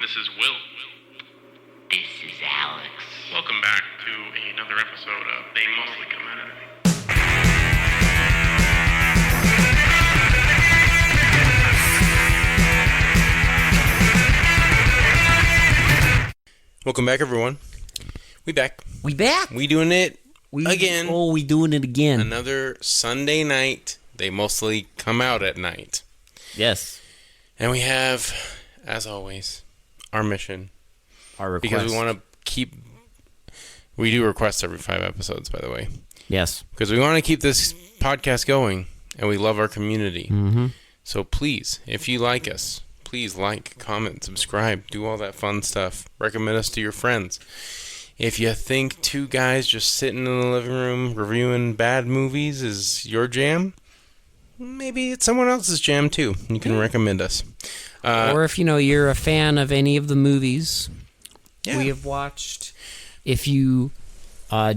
This is Will. This is Alex. Welcome back to another episode of They Mostly Come Out of It. Welcome back, everyone. We back. We back. We doing it again. Oh, we doing it again. Another Sunday night. They mostly come out at night. Yes. And we have, as always, our mission. Our request. Because we want to keep... We do requests every 5 episodes, by the way. Yes. Because we want to keep this podcast going, and we love our community. Mm-hmm. So please, if you like us, please like, comment, subscribe, do all that fun stuff. Recommend us to your friends. If you think two guys just sitting in the living room reviewing bad movies is your jam, maybe it's someone else's jam too. You can recommend us. Or if you're a fan of any of the movies Yeah. we have watched, if you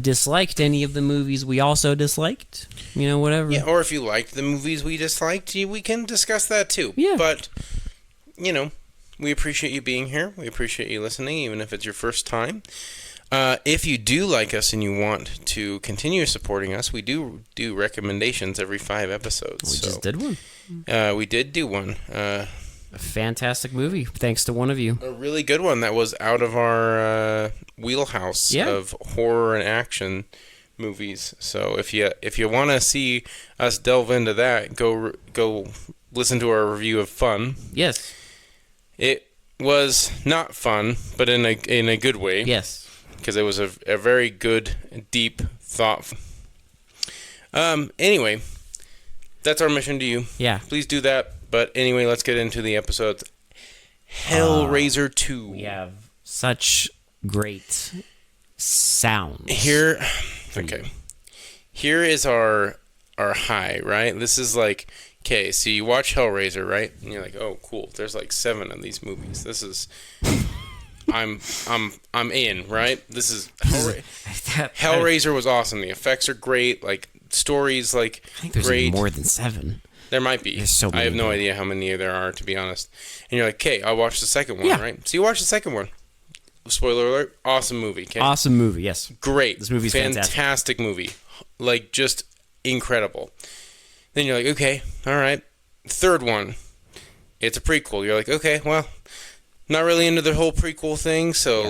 disliked any of the movies we also disliked, whatever. Yeah, or if you liked the movies we disliked, we can discuss that too. Yeah. But, we appreciate you being here. We appreciate you listening, even if it's your first time. If you do like us and you want to continue supporting us, we do recommendations every 5 episodes. We just did one. We did do one. A fantastic movie, thanks to one of you. A really good one that was out of our wheelhouse of horror and action movies. So if you want to see us delve into that, go listen to our review of Fun. Yes. It was not fun, but in a good way. Yes. Because it was a very good, deep thought. Anyway, that's our mission to you. Yeah. Please do that. But anyway, let's get into the episodes. Hellraiser 2. We have such great sounds. Here is our high, right? This is like, okay, so you watch Hellraiser, right? And you're like, oh, cool. There's like 7 of these movies. This is... I'm in, right? This is Hellraiser was awesome. The effects are great. Like stories, like I think there's great. even more than 7. There might be. There's so many. I have no idea how many there are, to be honest. And you're like, okay, I'll watch the second one, right? So you watch the second one. Spoiler alert: awesome movie. Okay? Awesome movie. Yes. Great. This movie's fantastic movie. Like just incredible. Then you're like, okay, all right. Third one, it's a prequel. You're like, okay, well. Not really into the whole prequel thing, so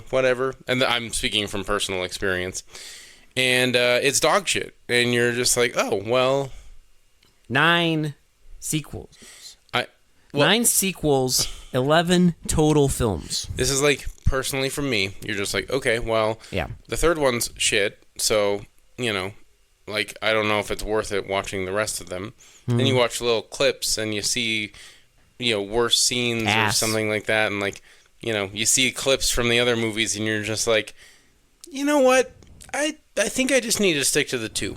whatever. And I'm speaking from personal experience. And it's dog shit. And you're just like, oh, well. 9 sequels. 9 sequels, 11 total films. This is like, personally from me, you're just like, okay, well. Yeah. The third one's shit, so, I don't know if it's worth it watching the rest of them. Mm. Then you watch little clips and you see... worse scenes or something like that, and you see clips from the other movies, and you're just like, you know what? I think I just need to stick to the 2.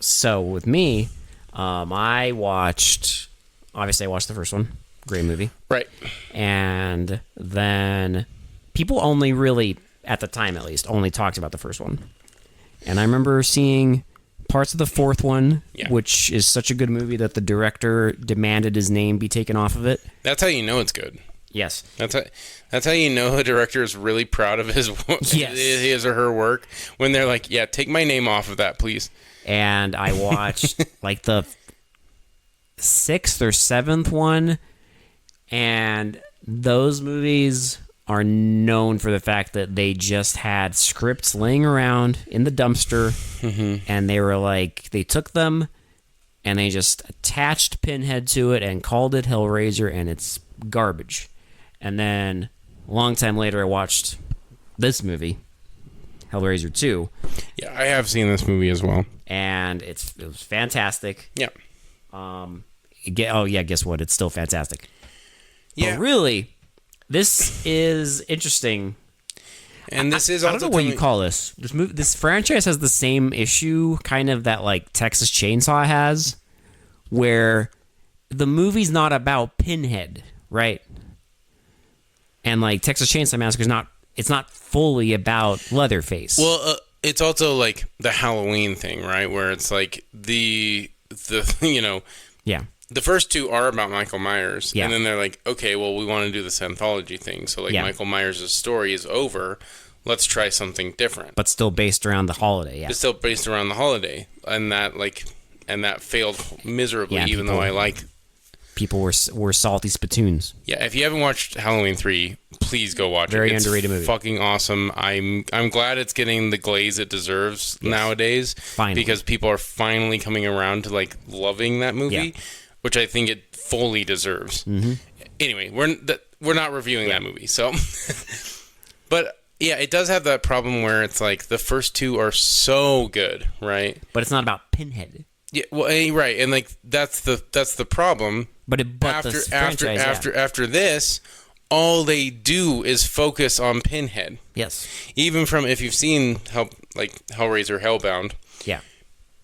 So with me, I watched the first one, great movie, right? And then people only really, at the time at least, only talked about the first one, and I remember seeing parts of the fourth one, which is such a good movie that the director demanded his name be taken off of it. That's how you know it's good. Yes. That's how you know the director is really proud of his his or her work, when they're like, yeah, take my name off of that, please. And I watched like the 6th or 7th one, and those movies are known for the fact that they just had scripts laying around in the dumpster, and they were like, they took them and they just attached Pinhead to it and called it Hellraiser, and it's garbage. And then a long time later, I watched this movie, Hellraiser 2. Yeah, I have seen this movie as well, and it was fantastic. Yeah. Guess what? It's still fantastic. Yeah. But really, this is interesting. And this is also... I don't know what you call this. This franchise has the same issue, kind of, that like Texas Chainsaw has, where the movie's not about Pinhead, right? And like Texas Chainsaw Massacre it's not fully about Leatherface. Well, it's also like the Halloween thing, right? Where it's like the yeah. the first two are about Michael Myers, Yeah. and then they're like, okay, well, we want to do this anthology thing. So like Michael Myers' story is over. Let's try something different. But still based around the holiday, yeah. It's still based around the holiday, and that failed miserably. Yeah, even though I like. People were salty spittoons. Yeah, if you haven't watched Halloween 3, please go watch it. Very It's underrated movie. Fucking awesome. I'm glad it's getting the glaze it deserves nowadays. Finally. Because people are finally coming around to like loving that movie, which I think it fully deserves. Mm-hmm. Anyway, we're not reviewing that movie, so. But yeah, it does have that problem where it's like the first two are so good, right? But it's not about Pinhead. Yeah, well, right, and like that's the problem. But After this, all they do is focus on Pinhead. Yes. Even from, if you've seen Hellraiser, Hellbound. Yeah.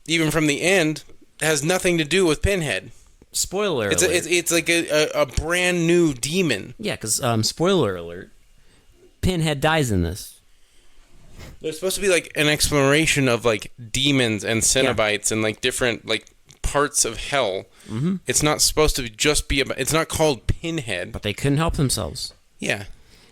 Even from the end, it has nothing to do with Pinhead. Spoiler alert. It's like a brand new demon. Yeah, because spoiler alert, Pinhead dies in this. There's supposed to be like an exploration of like demons and Cenobites and like different like parts of hell. Mm-hmm. It's not supposed to just be about. It's not called Pinhead. But they couldn't help themselves. Yeah.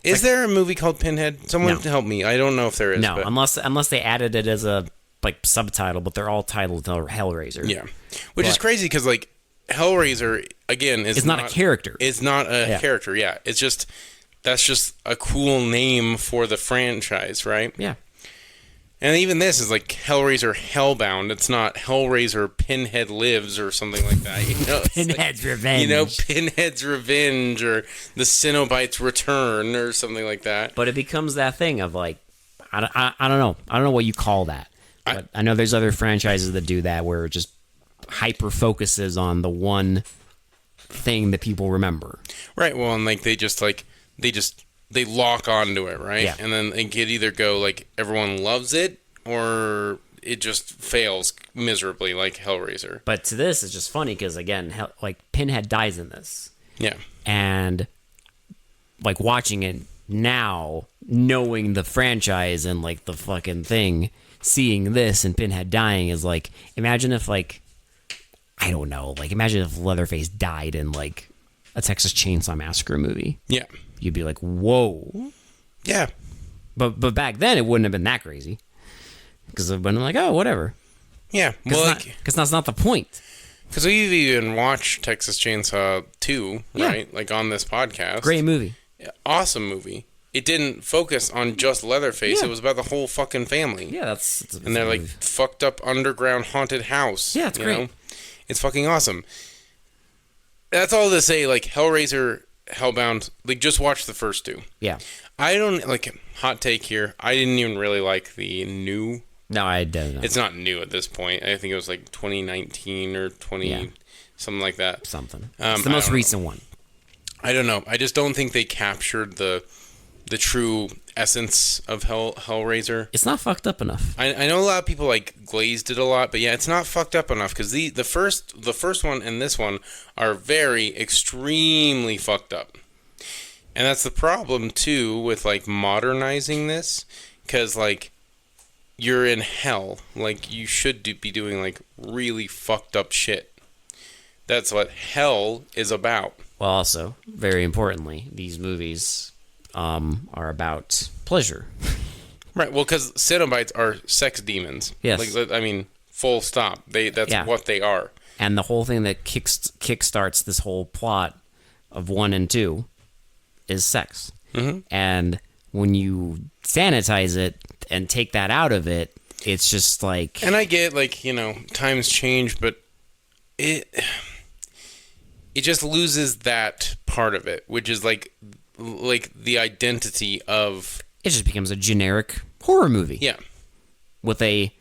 Is there a movie called Pinhead? Someone help me. I don't know if there is. No, but. unless they added it as a like subtitle, but they're all titled Hellraiser. Yeah, which is crazy because like Hellraiser again is not a character. It's not a character. Yeah, it's just that's just a cool name for the franchise, right? Yeah. And even this is like Hellraiser Hellbound. It's not Hellraiser Pinhead Lives or something like that. You know, Pinhead's Revenge. You know, Pinhead's Revenge or the Cenobites Return or something like that. But it becomes that thing of like, I don't know. I don't know what you call that. But I know there's other franchises that do that where it just hyper focuses on the one thing that people remember. Right. Well, and like they lock onto it, right? Yeah. And then it could either go like everyone loves it or it just fails miserably like Hellraiser. But to this, it's just funny because, again, like Pinhead dies in this. Yeah. And like watching it now, knowing the franchise and like the fucking thing, seeing this and Pinhead dying is like, imagine if like, I don't know, like imagine if Leatherface died in like a Texas Chainsaw Massacre movie. Yeah. You'd be like, whoa. Yeah. But back then, it wouldn't have been that crazy. Because it would have been like, oh, whatever. Yeah. Well, because that's not the point. Because we've even watched Texas Chainsaw 2, right? Like on this podcast. Great movie. Awesome movie. It didn't focus on just Leatherface. Yeah. It was about the whole fucking family. Yeah, and they're like fucked up underground haunted house. Yeah, it's great. Know? It's fucking awesome. That's all to say, like, Hellraiser, Hellbound, like, just watch the first two. Yeah. I don't, like, hot take here, I didn't even really like the new. No, I don't know. It's not new at this point. I think it was, like, 2019 or something like that. Something. It's the most recent one. I don't know. I just don't think they captured the true essence of Hellraiser. It's not fucked up enough. I know a lot of people like glazed it a lot, but yeah, it's not fucked up enough because the first one and this one are very extremely fucked up, and that's the problem too with like modernizing this because like you're in hell, like you should be doing like really fucked up shit. That's what hell is about. Well, also very importantly, these movies are about pleasure. Right. Well, because Cenobites are sex demons. Yes. Like, I mean, full stop. That's what they are. And the whole thing that kickstarts this whole plot of 1 and 2 is sex. Mm-hmm. And when you sanitize it and take that out of it, it's just like... And I get, like, you know, times change, but it just loses that part of it, which is like the identity of... It just becomes a generic horror movie. Yeah. With a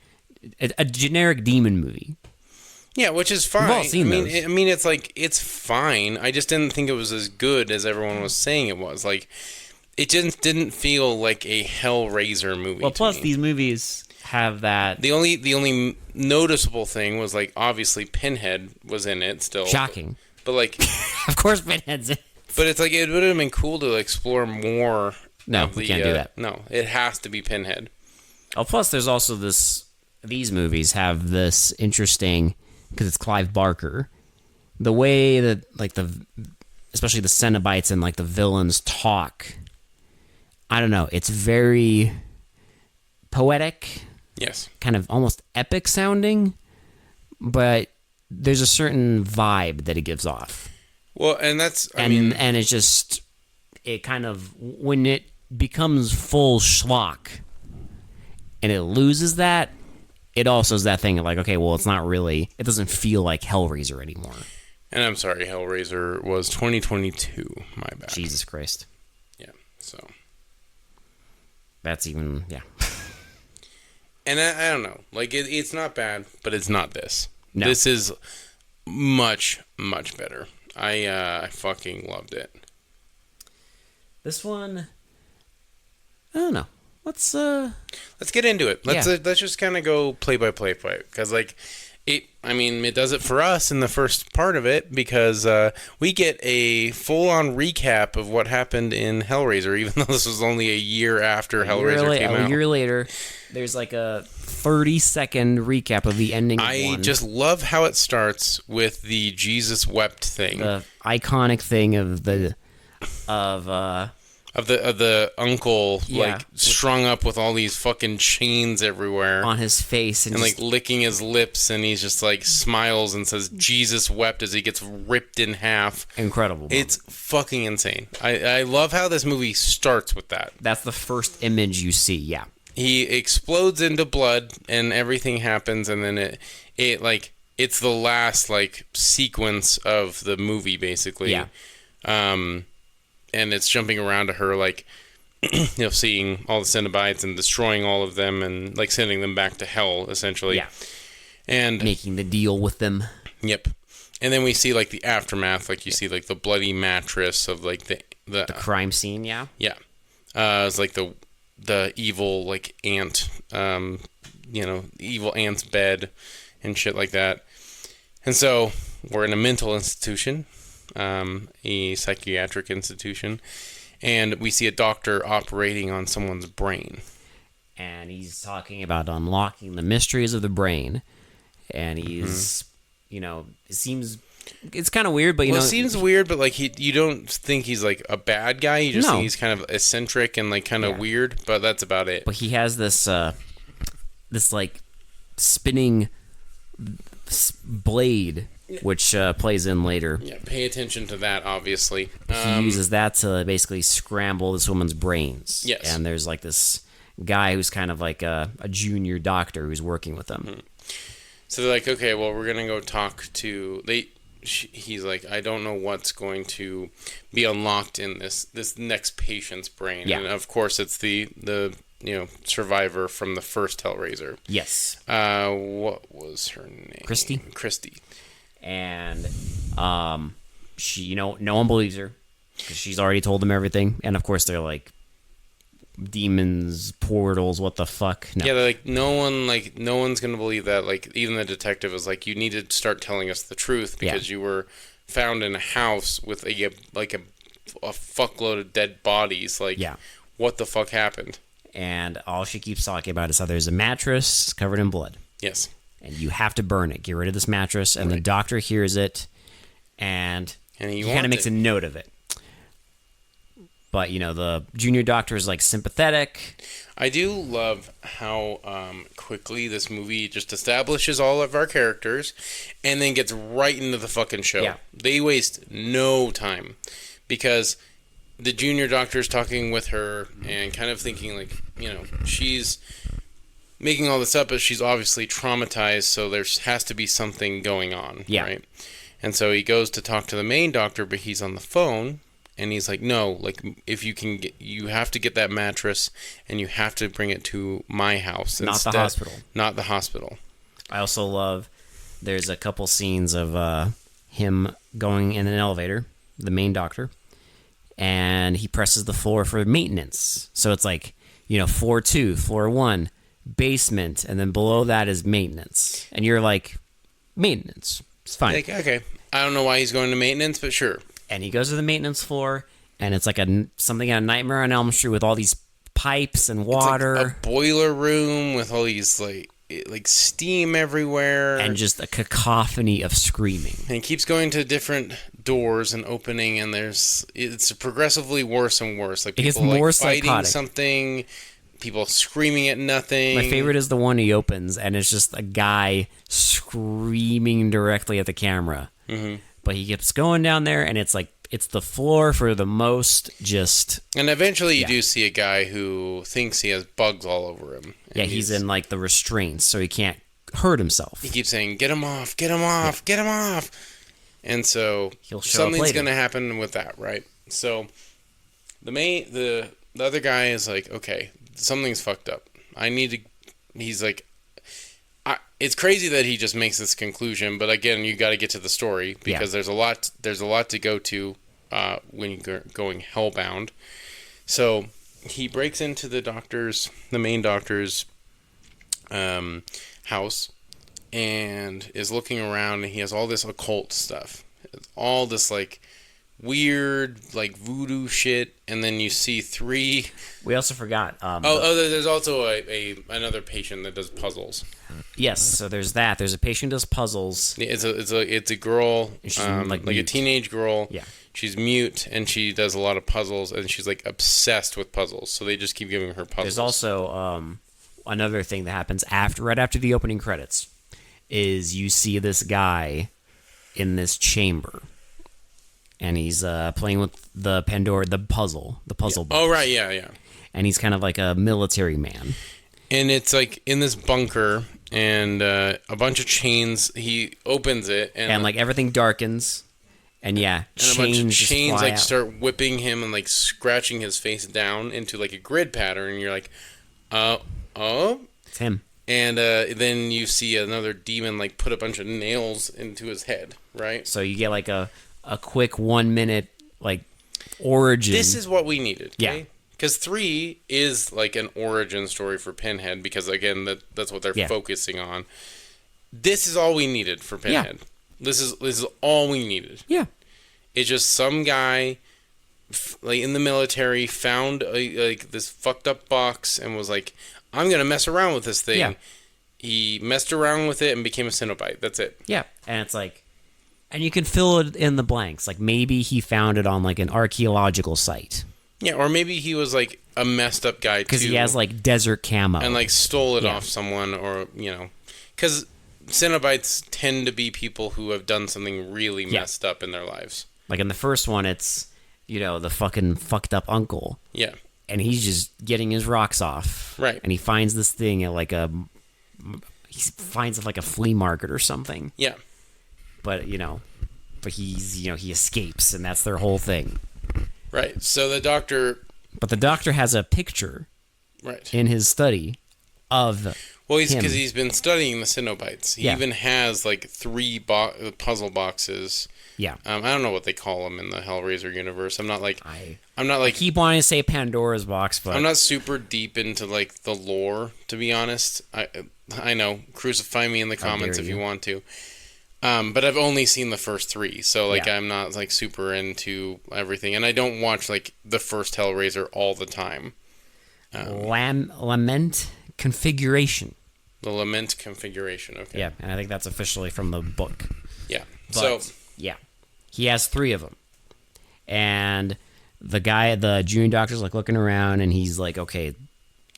generic demon movie. Yeah, which is fine. We've all seen those. I mean, it's like, it's fine. I just didn't think it was as good as everyone was saying it was. Like, it just didn't feel like a Hellraiser movie. Well, plus me. these movies have that... The only noticeable thing was, like, obviously Pinhead was in it still. Shocking. But like... Of course Pinhead's in it. But it's like, it would have been cool to explore more. No, we can't do that. No, it has to be Pinhead. Oh, plus there's also this... These movies have this interesting... Because it's Clive Barker. the way that, like, especially the Cenobites and, like, the villains talk, I don't know, it's very poetic, Yes. kind of almost epic sounding, but there's a certain vibe that it gives off. Well, and that's, and it's just, it kind of, when it becomes full schlock and it loses that, it also is that thing of like, okay, well, it's not really, it doesn't feel like Hellraiser anymore. And I'm sorry, Hellraiser was 2022, my bad. Jesus Christ. Yeah, so. That's even, yeah. And I don't know, like, it's not bad, but it's not this. No. This is much, much better. I fucking loved it. This one, I don't know. Let's get into it. Let's Yeah. let's just kind of go play by play, because like it. I mean, it does it for us in the first part of it because we get a full-on recap of what happened in Hellraiser, even though this was only a year after Hellraiser came out. A year later, there's like a 30-second recap of the ending of I one. just love how it starts with the Jesus wept thing. The iconic thing of the Of the uncle, Yeah. like, strung up with all these fucking chains everywhere. on his face And, just, like, licking his lips, and he's just, like, smiles and says, Jesus wept, as he gets ripped in half. incredible. It's fucking insane. I love how this movie starts with that. That's the first image you see, yeah. He explodes into blood, and everything happens, and then it like, it's the last, like, sequence of the movie, basically. Yeah. And it's jumping around to her, like, seeing all the Cenobites and destroying all of them and, like, sending them back to hell, essentially. Yeah. And, Making the deal with them. yep. And then we see, like, the aftermath, like, you see, like, the bloody mattress of, like, the Crime scene, yeah. yeah. It's, like, the evil, like, ant, evil ant's bed and shit like that. And so, we're in a mental institution. A psychiatric institution, and we see a doctor operating on someone's brain. And he's talking about unlocking the mysteries of the brain. And he's, it seems, it's kind of weird, but It seems weird, but like you don't think he's like a bad guy. You just No. think he's kind of eccentric and like kind of weird, but that's about it. But he has this like spinning blade, which plays in later. Yeah, pay attention to that, obviously. He uses that to basically scramble this woman's brains. Yes. And there's like this guy who's kind of like a junior doctor who's working with him. So they're like, okay, well, we're gonna go talk to he's like, I don't know what's going to be unlocked in this next patient's brain. Yeah. And of course, it's the survivor from the first Hellraiser. Yes. What was her name? Christy. And she, no one believes her because she's already told them everything. And of course, they're like, demons, portals, what the fuck? No. Yeah, they're like, no one's gonna believe that. Like, even the detective was like, you need to start telling us the truth because you were found in a house with a fuckload of dead bodies. Like, what the fuck happened? And all she keeps talking about is how there's a mattress covered in blood. Yes. And you have to burn it. Get rid of this mattress. And the doctor hears it, and he kind of makes a note of it. But, the junior doctor is, like, sympathetic. I do love how quickly this movie just establishes all of our characters and then gets right into the fucking show. Yeah. They waste no time because the junior doctor is talking with her and kind of thinking, like, she's making all this up, but she's obviously traumatized, so there has to be something going on. Yeah. Right? And so he goes to talk to the main doctor, but he's on the phone. And he's like, no, like, if you can you have to get that mattress and you have to bring it to my house. Not the hospital. Not the hospital. I also love, there's a couple scenes of him going in an elevator, the main doctor, and he presses the floor for maintenance. So it's like, floor 2, floor 1, basement, and then below that is maintenance. And you're like, maintenance. It's fine. Like, okay. I don't know why he's going to maintenance, but sure. And he goes to the maintenance floor, and it's like something in A Nightmare on Elm Street with all these pipes and water. It's like a boiler room with all these, like, like steam everywhere, and just a cacophony of screaming. And he keeps going to different doors and opening, and it's progressively worse and worse. Like it gets people more fighting psychotic. Something, people screaming at nothing. My favorite is the one he opens, and it's just a guy screaming directly at the camera. Mm-hmm. But he keeps going down there, and it's like it's the floor for the most just. And eventually, you do see a guy who thinks he has bugs all over him. Yeah, he's in like the restraints, so he can't hurt himself. He keeps saying, "Get him off! Get him off! Get him off!" And so something's going to happen with that, right? So the other guy is like, "Okay, something's fucked up. I need to." He's like, it's crazy that he just makes this conclusion, but again, you got to get to the story because there's a lot to go to when you're going Hellbound. So he breaks into the main doctor's house, and is looking around, and he has all this occult stuff, all this like weird like voodoo shit, and then you see three. We also forgot. There's also another patient that does puzzles. Yes, so there's that. There's a patient who does puzzles. It's a girl, she's like a teenage girl. Yeah, she's mute, and she does a lot of puzzles, and she's like obsessed with puzzles. So they just keep giving her puzzles. There's also another thing that happens right after the opening credits, is you see this guy in this chamber, and he's playing with the puzzle box. Oh right, yeah. And he's kind of like a military man. And it's like in this bunker, and a bunch of chains. He opens it, and like everything darkens, and a bunch of chains like start whipping him and like scratching his face down into like a grid pattern. And you're like, it's him. And then you see another demon like put a bunch of nails into his head, right? So you get like a quick 1 minute like origin. This is what we needed. Okay? Yeah. Because 3 is like an origin story for Pinhead, because again, that's what they're focusing on. This is all we needed for Pinhead. Yeah. This is all we needed. Yeah. It's just some guy like in the military found like this fucked up box and was like, I'm gonna mess around with this thing. Yeah. He messed around with it and became a Cenobite. That's it. Yeah. And it's like, and you can fill it in the blanks. Like maybe he found it on like an archaeological site. Yeah, or maybe he was like a messed up guy too. Because he has like desert camo. And like stole it off someone, or, because Cenobites tend to be people who have done something really messed up in their lives. Like in the first one, it's, the fucking fucked up uncle. Yeah. And he's just getting his rocks off. Right. And he finds this thing at like he finds it like a flea market or something. Yeah. But, he's, he escapes, and that's their whole thing. Right. So the doctor... But the doctor has a picture in his study of Well, because he's been studying the Cenobites. He even has like 3 puzzle boxes. Yeah. I don't know what they call them in the Hellraiser universe. I'm not like... I keep wanting to say Pandora's box, but... I'm not super deep into like the lore, to be honest. I know. Crucify me in the comments if you want to. But I've only seen the first 3, so like I'm not like super into everything, and I don't watch like the first Hellraiser all the time. Lament Configuration. The Lament Configuration. Okay. Yeah, and I think that's officially from the book. Yeah. But, he has 3 of them, and the junior doctor's like looking around, and he's like, okay.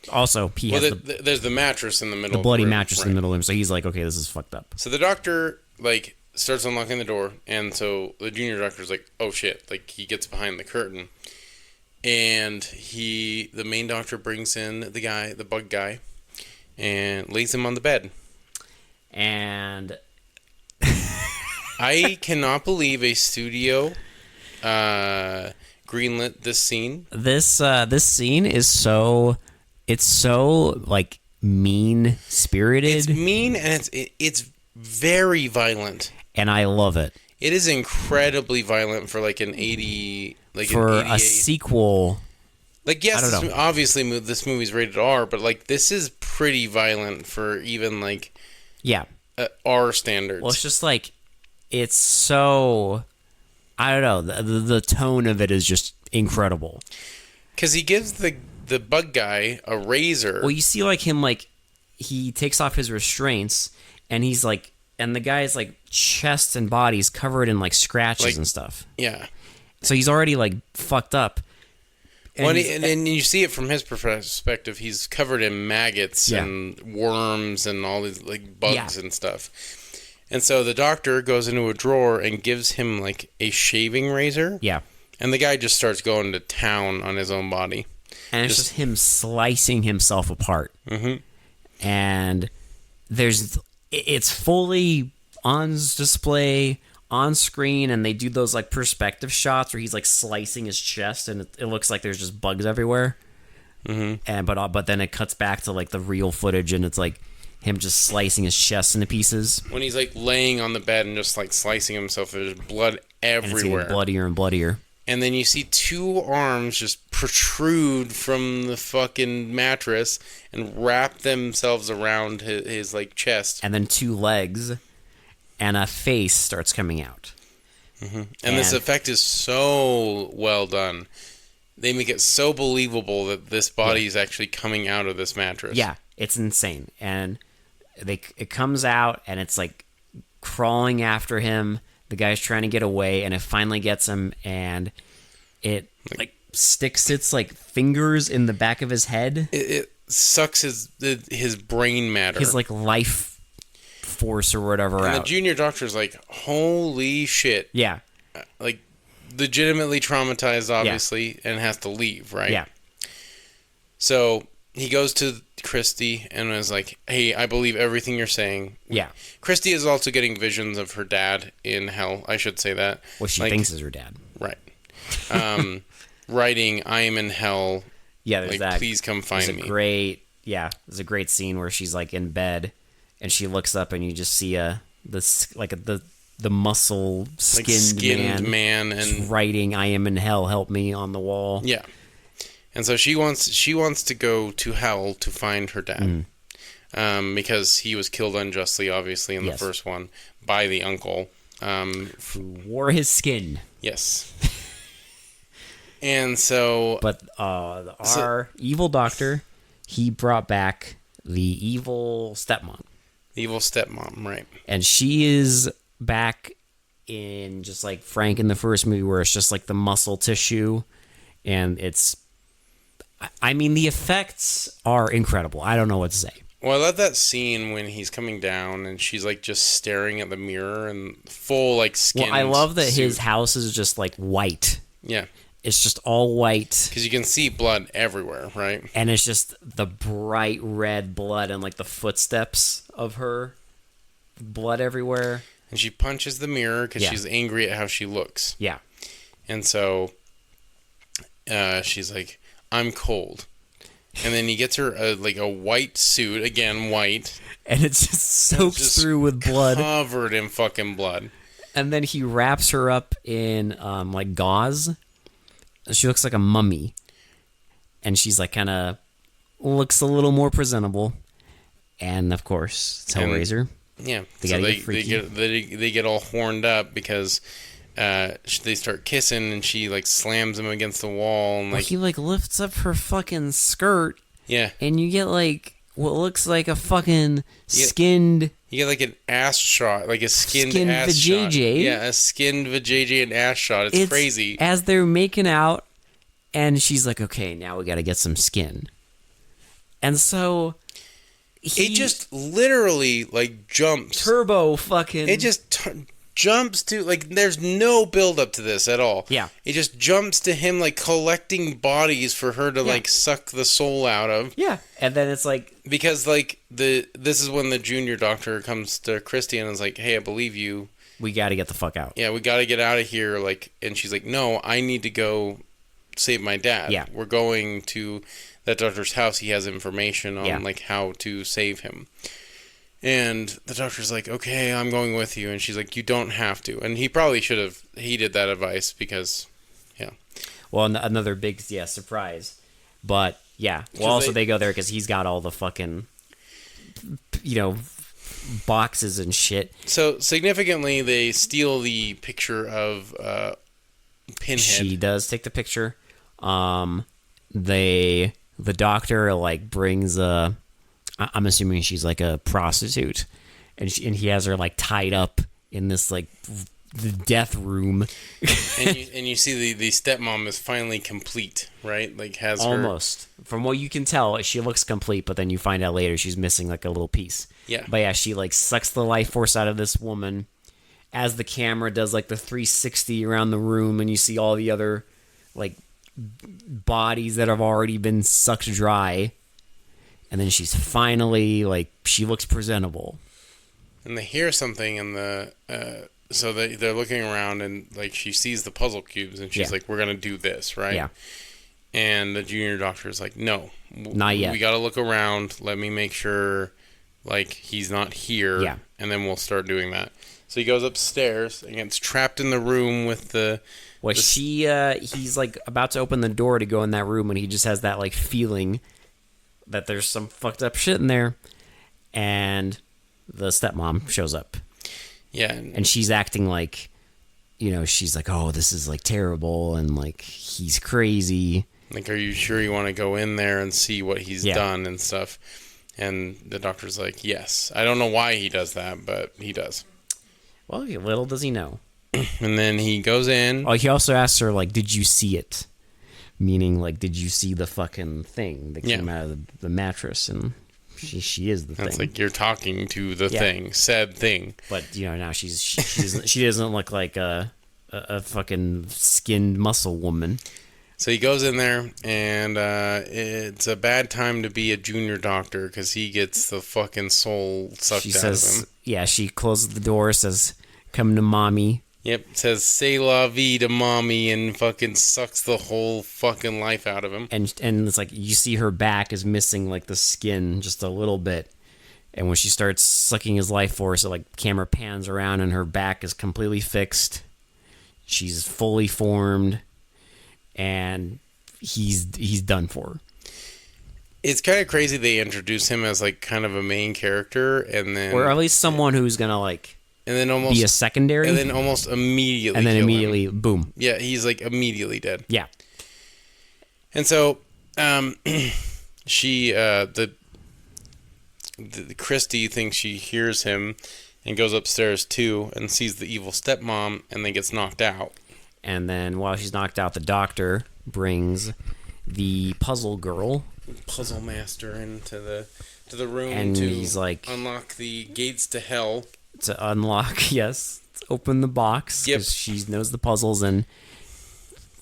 Also, there's the mattress in the middle. The bloody mattress in the middle of him. So he's like, okay, this is fucked up. So the doctor like starts unlocking the door, and so the junior doctor's like, oh shit! Like he gets behind the curtain, and the main doctor brings in the bug guy, and lays him on the bed. And I cannot believe a studio greenlit this scene. This scene is so. It's so like mean-spirited. It's mean, and it's very violent, and I love it. It is incredibly violent for like an 80, like for an 88. A sequel. Like yes, obviously this movie's rated R, but like this is pretty violent for even like R standards. Well, it's just like it's so. I don't know. The tone of it is just incredible. Because he gives the bug guy a razor. Well, you see like him like he takes off his restraints, and he's like, and the guy's like chest and body's covered in like scratches and stuff. Yeah. So he's already like fucked up. And you see it from his perspective. He's covered in maggots and worms and all these like bugs and stuff. And so the doctor goes into a drawer and gives him like a shaving razor. Yeah. And the guy just starts going to town on his own body. And it's just him slicing himself apart. Mm-hmm. And it's fully on display on screen, and they do those like perspective shots where he's like slicing his chest, and it looks like there's just bugs everywhere. Mm-hmm. And but then it cuts back to like the real footage, and it's like him just slicing his chest into pieces. When he's like laying on the bed and just like slicing himself, there's blood everywhere. And it's getting bloodier and bloodier. And then you see two arms just protrude from the fucking mattress and wrap themselves around his like chest. And then two legs, and a face starts coming out. Mm-hmm. And this effect is so well done. They make it so believable that this body is actually coming out of this mattress. Yeah, it's insane. And it comes out, and it's like crawling after him. The guy's trying to get away, and it finally gets him, and it like sticks its like fingers in the back of his head. It sucks his brain matter. His like life force or whatever and out. The junior doctor's like, holy shit. Yeah. Like, legitimately traumatized, obviously, and has to leave, right? Yeah. So he goes to Christy and is like, hey, I believe everything you're saying. Yeah. Christy is also getting visions of her dad in hell. I should say that. What she thinks is her dad. Right. Writing, I am in hell. Yeah, there's like, that. Please come find me. There's a great scene where she's like in bed and she looks up and you just see the muscle skinned man and writing, I am in hell, help me on the wall. Yeah. And so she wants to go to hell to find her dad. Because he was killed unjustly, obviously, in the first one by the uncle. Who wore his skin. Yes. And so... But our evil doctor, he brought back the evil stepmom. The evil stepmom, right. And she is back in just like Frank in the first movie, where it's just like the muscle tissue. And it's... I mean, the effects are incredible. I don't know what to say. Well, I love that scene when he's coming down and she's like just staring at the mirror and full like skin. Well, I love that his house is just like white. Yeah. It's just all white. Because you can see blood everywhere, right? And it's just the bright red blood and like the footsteps of her. Blood everywhere. And she punches the mirror because she's angry at how she looks. Yeah. And so she's like, I'm cold. And then he gets her a white suit, again, white. And it just soaks through with blood. Covered in fucking blood. And then he wraps her up in like gauze. She looks like a mummy. And she's like kind of looks a little more presentable. And of course, it's Hellraiser. Yeah. They get all horned up because they start kissing and she like slams him against the wall and he like lifts up her fucking skirt. Yeah. And you get like what looks like a fucking skinned... You get like an ass shot, like a skinned ass vajayjay. shot. Yeah, a skinned vajayjay and ass shot. It's crazy. As they're making out, and she's like, okay, now we gotta get some skin. And so... it just literally, like, jumps. Turbo fucking... It just jumps to, like, there's no build up to this at all. Yeah. It just jumps to him, like, collecting bodies for her to, like, suck the soul out of. Yeah. And then it's like... Because, like, this is when the junior doctor comes to Christy and is like, hey, I believe you. We gotta get the fuck out. Yeah, we gotta get out of here. Like, and she's like, no, I need to go save my dad. Yeah. We're going to that doctor's house. He has information on, like, how to save him. And the doctor's like, okay, I'm going with you. And she's like, you don't have to. And he probably should have heeded that advice because, yeah. Well, another big, surprise. But, yeah. Well, also they go there because he's got all the fucking, boxes and shit. So, significantly, they steal the picture of Pinhead. She does take the picture. The doctor, like, brings a I'm assuming she's like a prostitute, and he has her like tied up in this like the death room. and you see the stepmom is finally complete, right? Like has almost. From what you can tell, she looks complete, but then you find out later she's missing like a little piece. Yeah. But yeah, she like sucks the life force out of this woman as the camera does like the 360 around the room, and you see all the other like bodies that have already been sucked dry. And then she's finally like, she looks presentable. And they hear something in the so they're looking around, and like she sees the puzzle cubes, and she's like, we're gonna do this, right? Yeah. And the junior doctor is like, no, not yet. We gotta look around. Let me make sure like he's not here. Yeah. And then we'll start doing that. So he goes upstairs and gets trapped in the room with the. Well, he's like about to open the door to go in that room, and he just has that like feeling that there's some fucked up shit in there, and the stepmom shows up. Yeah. And she's acting like, you know, she's like, oh, this is like terrible, and like he's crazy. Like, are you sure you want to go in there and see what he's done and stuff? And the doctor's like, yes. I don't know why he does that, but he does. Well, little does he know. And then he goes in. Oh, he also asks her, like, did you see it? Meaning, like, did you see the fucking thing that came out of the mattress? And she is the thing. It's like, you're talking to the thing, said thing. But, you know, now she doesn't look like a fucking skinned muscle woman. So he goes in there, and it's a bad time to be a junior doctor because he gets the fucking soul sucked out of him. Yeah, she closes the door, says, come to mommy. Yep, says, say la vie to mommy, and fucking sucks the whole fucking life out of him. And it's like, you see her back is missing, like, the skin just a little bit. And when she starts sucking his life force, like, camera pans around, and her back is completely fixed. She's fully formed. And he's done for. It's kind of crazy they introduce him as like kind of a main character, and then or at least someone who's gonna like and then almost be a secondary, and then almost immediately and then kill immediately him. Boom. Yeah, he's like immediately dead. Yeah. And so she the Christy thinks she hears him and goes upstairs too and sees the evil stepmom, and then gets knocked out. And then while she's knocked out, the doctor brings the puzzle master into the room, and to he's like, unlock the gates to hell. To unlock, yes, open the box, because she knows the puzzles. And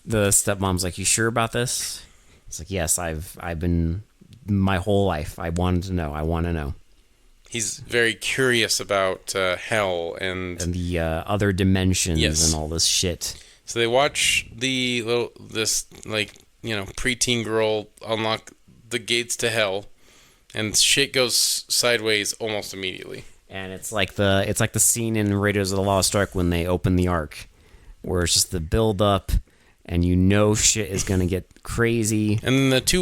the stepmom's like, you sure about this? It's like, yes, I've been my whole life. I want to know. He's very curious about hell and the other dimensions and all this shit. So they watch this preteen girl unlock the gates to hell, and shit goes sideways almost immediately. And it's like the scene in Raiders of the Lost Ark when they open the Ark, where it's just the build up, and you know shit is gonna get crazy. And then the three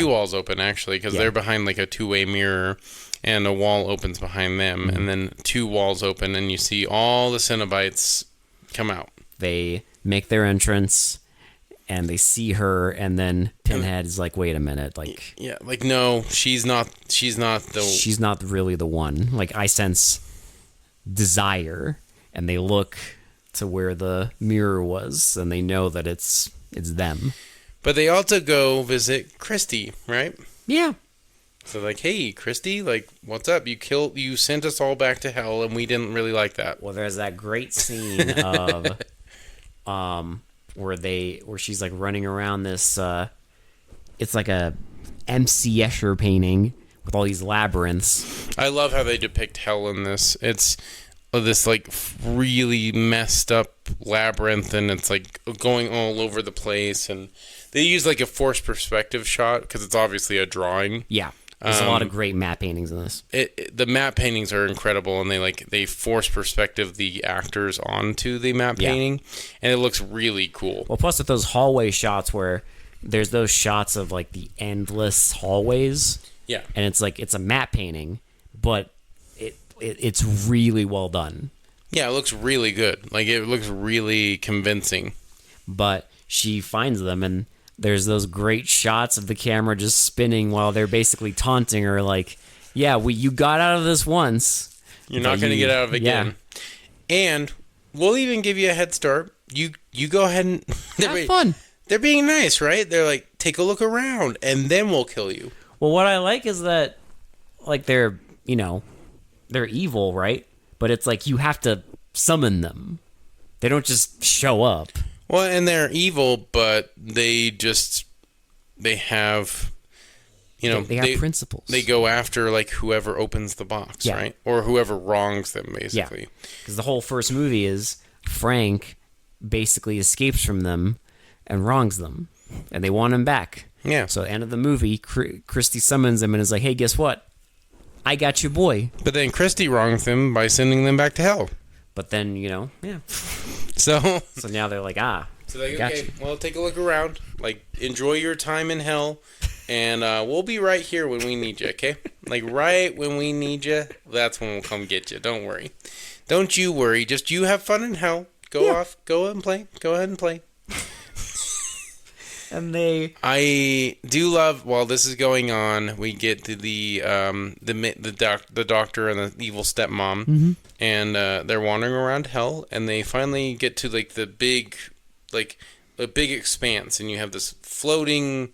walls open actually, because they're behind like a two-way mirror, and a wall opens behind them, and then two walls open, and you see all the Cenobites come out. They make their entrance, and they see her, and then Pinhead is like, wait a minute, like... Yeah, like, no, she's not really the one. Like, I sense desire, and they look to where the mirror was, and they know that it's them. But they also go visit Christy, right? Yeah. So like, hey, Christy, like, what's up? You sent us all back to hell, and we didn't really like that. Well, there's that great scene of... where she's like running around this it's like a MC Escher painting with all these labyrinths. I love how they depict hell in this. It's this like really messed up labyrinth, and it's like going all over the place, and they use like a forced perspective shot because it's obviously a drawing. Yeah. There's a lot of great matte paintings in this. The matte paintings are incredible, and they force perspective the actors onto the matte painting, and it looks really cool. Well, plus with those hallway shots where there's those shots of like the endless hallways. Yeah. And it's like it's a matte painting, but it's really well done. Yeah, it looks really good. Like, it looks really convincing. But she finds them, and there's those great shots of the camera just spinning while they're basically taunting her, like, yeah, you got out of this once. You're not going to get out of it again. And we'll even give you a head start. You go ahead and... Have fun. They're being nice, right? They're like, take a look around, and then we'll kill you. Well, what I like is that, like, they're evil, right? But it's like you have to summon them. They don't just show up. Well, and they're evil, but they have, they have principles. They go after, like, whoever opens the box, right? Or whoever wrongs them, basically. Yeah, because the whole first movie is Frank basically escapes from them and wrongs them, and they want him back. Yeah. So at the end of the movie, Christy summons him and is like, hey, guess what? I got you, boy. But then Christy wrongs them by sending them back to hell. But then, So now they're like, So like, okay, well, take a look around. Like, enjoy your time in hell, and we'll be right here when we need you, okay? Like, right when we need you, that's when we'll come get you. Don't worry. Don't you worry. Just you have fun in hell. Go ahead and play. Go ahead and play. And I do love, while this is going on, we get to the doctor and the evil stepmom, and they're wandering around hell, and they finally get to, like, the big, like, a big expanse, and you have this floating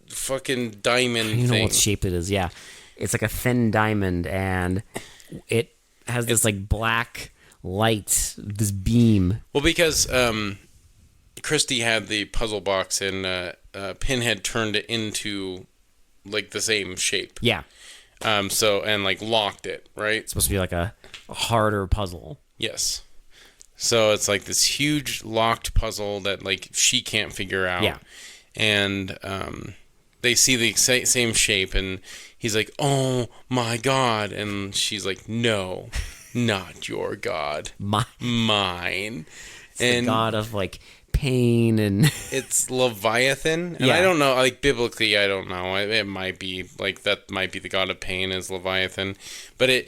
fucking diamond thing. You know what shape it is, yeah. It's like a thin diamond, and it has this, like, black light, this beam. Well, because Christy had the puzzle box, and Pinhead turned it into, like, the same shape. Yeah. And, like, locked it, right? It's supposed to be like a harder puzzle. Yes. So it's like this huge locked puzzle that, like, she can't figure out. Yeah. And they see the same shape, and he's like, oh my God. And she's like, no, not your God. Mine. It's the god of, like, pain, and it's Leviathan. And I don't know, like, biblically, I don't know. It might be, like, that might be the god of pain is Leviathan. But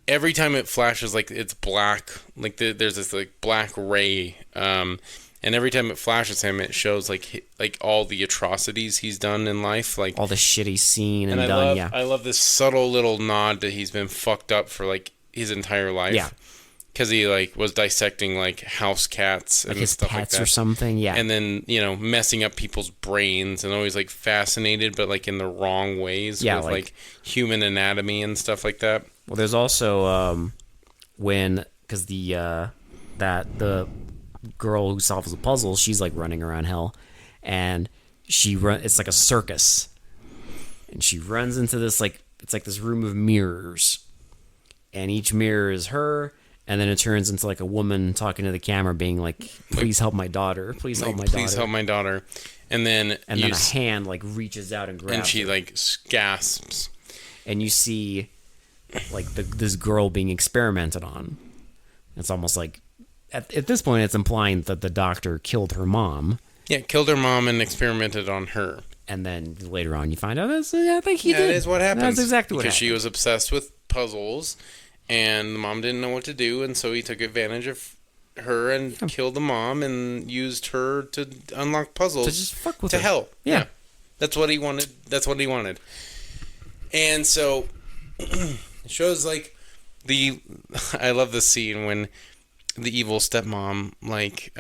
every time it flashes, like, it's black, like, there's this, like, black ray, and every time it flashes him, it shows, like all the atrocities he's done in life, like all the shit he's seen and done. I love this subtle little nod that he's been fucked up for, like, his entire life. Yeah. Because he, like, was dissecting, like, house cats and like his stuff pets like that. Or something, yeah. And then, messing up people's brains, and always, like, fascinated, but, like, in the wrong ways with, like, human anatomy and stuff like that. Well, there's also because the girl who solves the puzzle, she's, like, running around hell, and it's like a circus, and she runs into this, like, it's like this room of mirrors, and each mirror is her. And then it turns into, like, a woman talking to the camera being like, please help my daughter. Please help my daughter. Please help my daughter. And then a hand, like, reaches out and grabs her. And she, like, gasps. And you see, like, this girl being experimented on. It's almost like, at this point, it's implying that the doctor killed her mom. Yeah, killed her mom and experimented on her. And then later on, you find out I think he did. That is what happens. That's exactly what happened. Because she was obsessed with puzzles. And the mom didn't know what to do, and so he took advantage of her and killed the mom and used her to unlock puzzles. To just fuck with her. To hell. Yeah. That's what he wanted. And so it shows, like, I love the scene when the evil stepmom, like,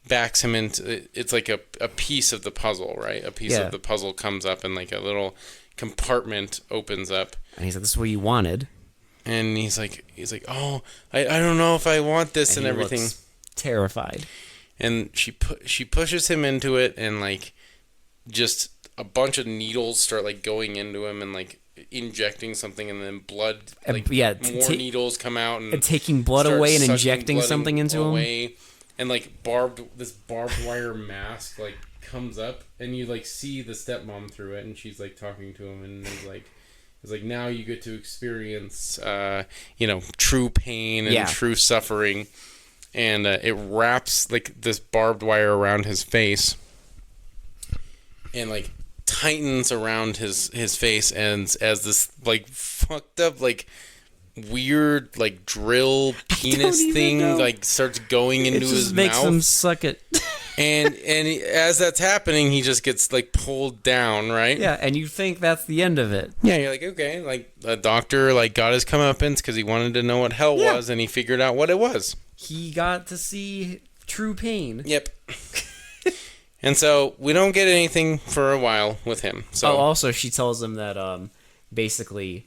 backs him into, it's like a piece of the puzzle, right? A piece of the puzzle comes up, and, like, a little compartment opens up. And he's like, this is what you wanted. And he's like, oh, I don't know if I want this and everything. Looks terrified. And she pushes him into it, and, like, just a bunch of needles start, like, going into him and, like, injecting something, and then blood, like, more needles come out and taking blood away and injecting something into him. And, like, this barbed wire mask, like, comes up, and you, like, see the stepmom through it, and she's, like, talking to him, and is like. It's like, now you get to experience, true pain and true suffering. And it wraps, like, this barbed wire around his face and, like, tightens around his face, and as this, like, fucked up, like, weird, like, drill penis thing, like, starts going into his mouth. Makes him suck it. And as that's happening, he just gets like pulled down, right? Yeah, and you think that's the end of it. Yeah, you're like, okay, like a doctor like got his comeuppance because he wanted to know what hell was, and he figured out what it was. He got to see true pain. Yep. And so we don't get anything for a while with him. So also she tells him that basically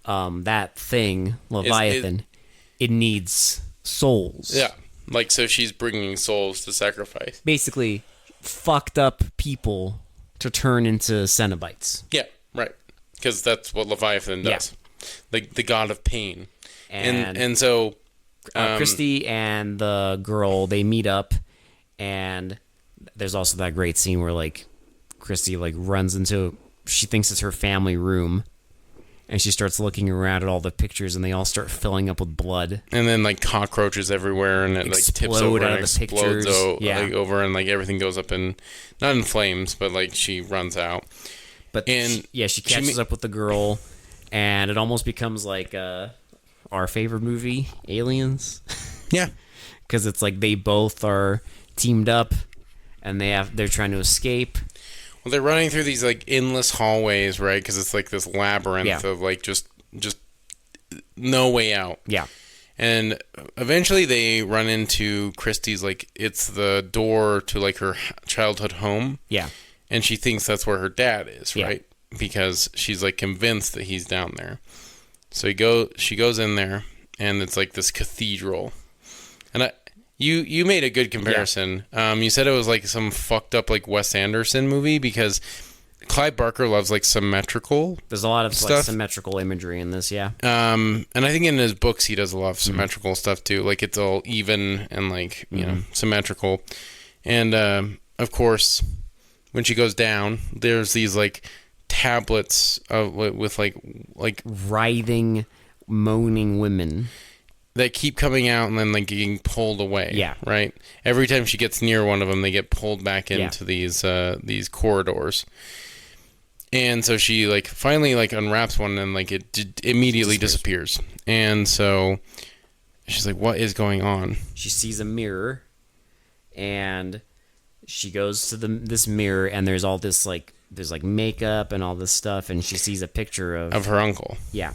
that thing, Leviathan, it needs souls. Yeah. Like, so she's bringing souls to sacrifice. Basically, fucked up people to turn into Cenobites. Yeah, right. Because that's what Leviathan does. Yeah. Like the god of pain. And so... Christy and the girl, they meet up, and there's also that great scene where, like, Christy, like, runs into... She thinks it's her family room, and she starts looking around at all the pictures, and they all start filling up with blood. And then, like, cockroaches everywhere, and it, like, tips over and explodes over, and, like, everything goes up in... Not in flames, but, like, she runs out. But, she catches up with the girl, and it almost becomes, like, our favorite movie, Aliens. Yeah. Because it's, like, they both are teamed up, and they're trying to escape. Well, they're running through these, like, endless hallways, right? Because it's, like, this labyrinth of, like, just no way out. Yeah. And eventually they run into Christie's, like, it's the door to, like, her childhood home. Yeah. And she thinks that's where her dad is, right? Because she's, like, convinced that he's down there. So she goes in there, and it's, like, this cathedral. And You made a good comparison. Yeah. You said it was like some fucked up like Wes Anderson movie because Clive Barker loves like symmetrical. There's a lot of stuff. Like symmetrical imagery in this, yeah. And I think in his books he does a lot of symmetrical stuff too. Like it's all even and like you know symmetrical. And of course, when she goes down, there's these like tablets with like writhing, moaning women. That keep coming out and then like getting pulled away. Yeah. Right. Every time she gets near one of them, they get pulled back into these corridors. And so she like finally like unwraps one and like it immediately disappears. And so she's like, "What is going on?" She sees a mirror, and she goes to this mirror, and there's all this like makeup and all this stuff, and she sees a picture of her uncle. Yeah.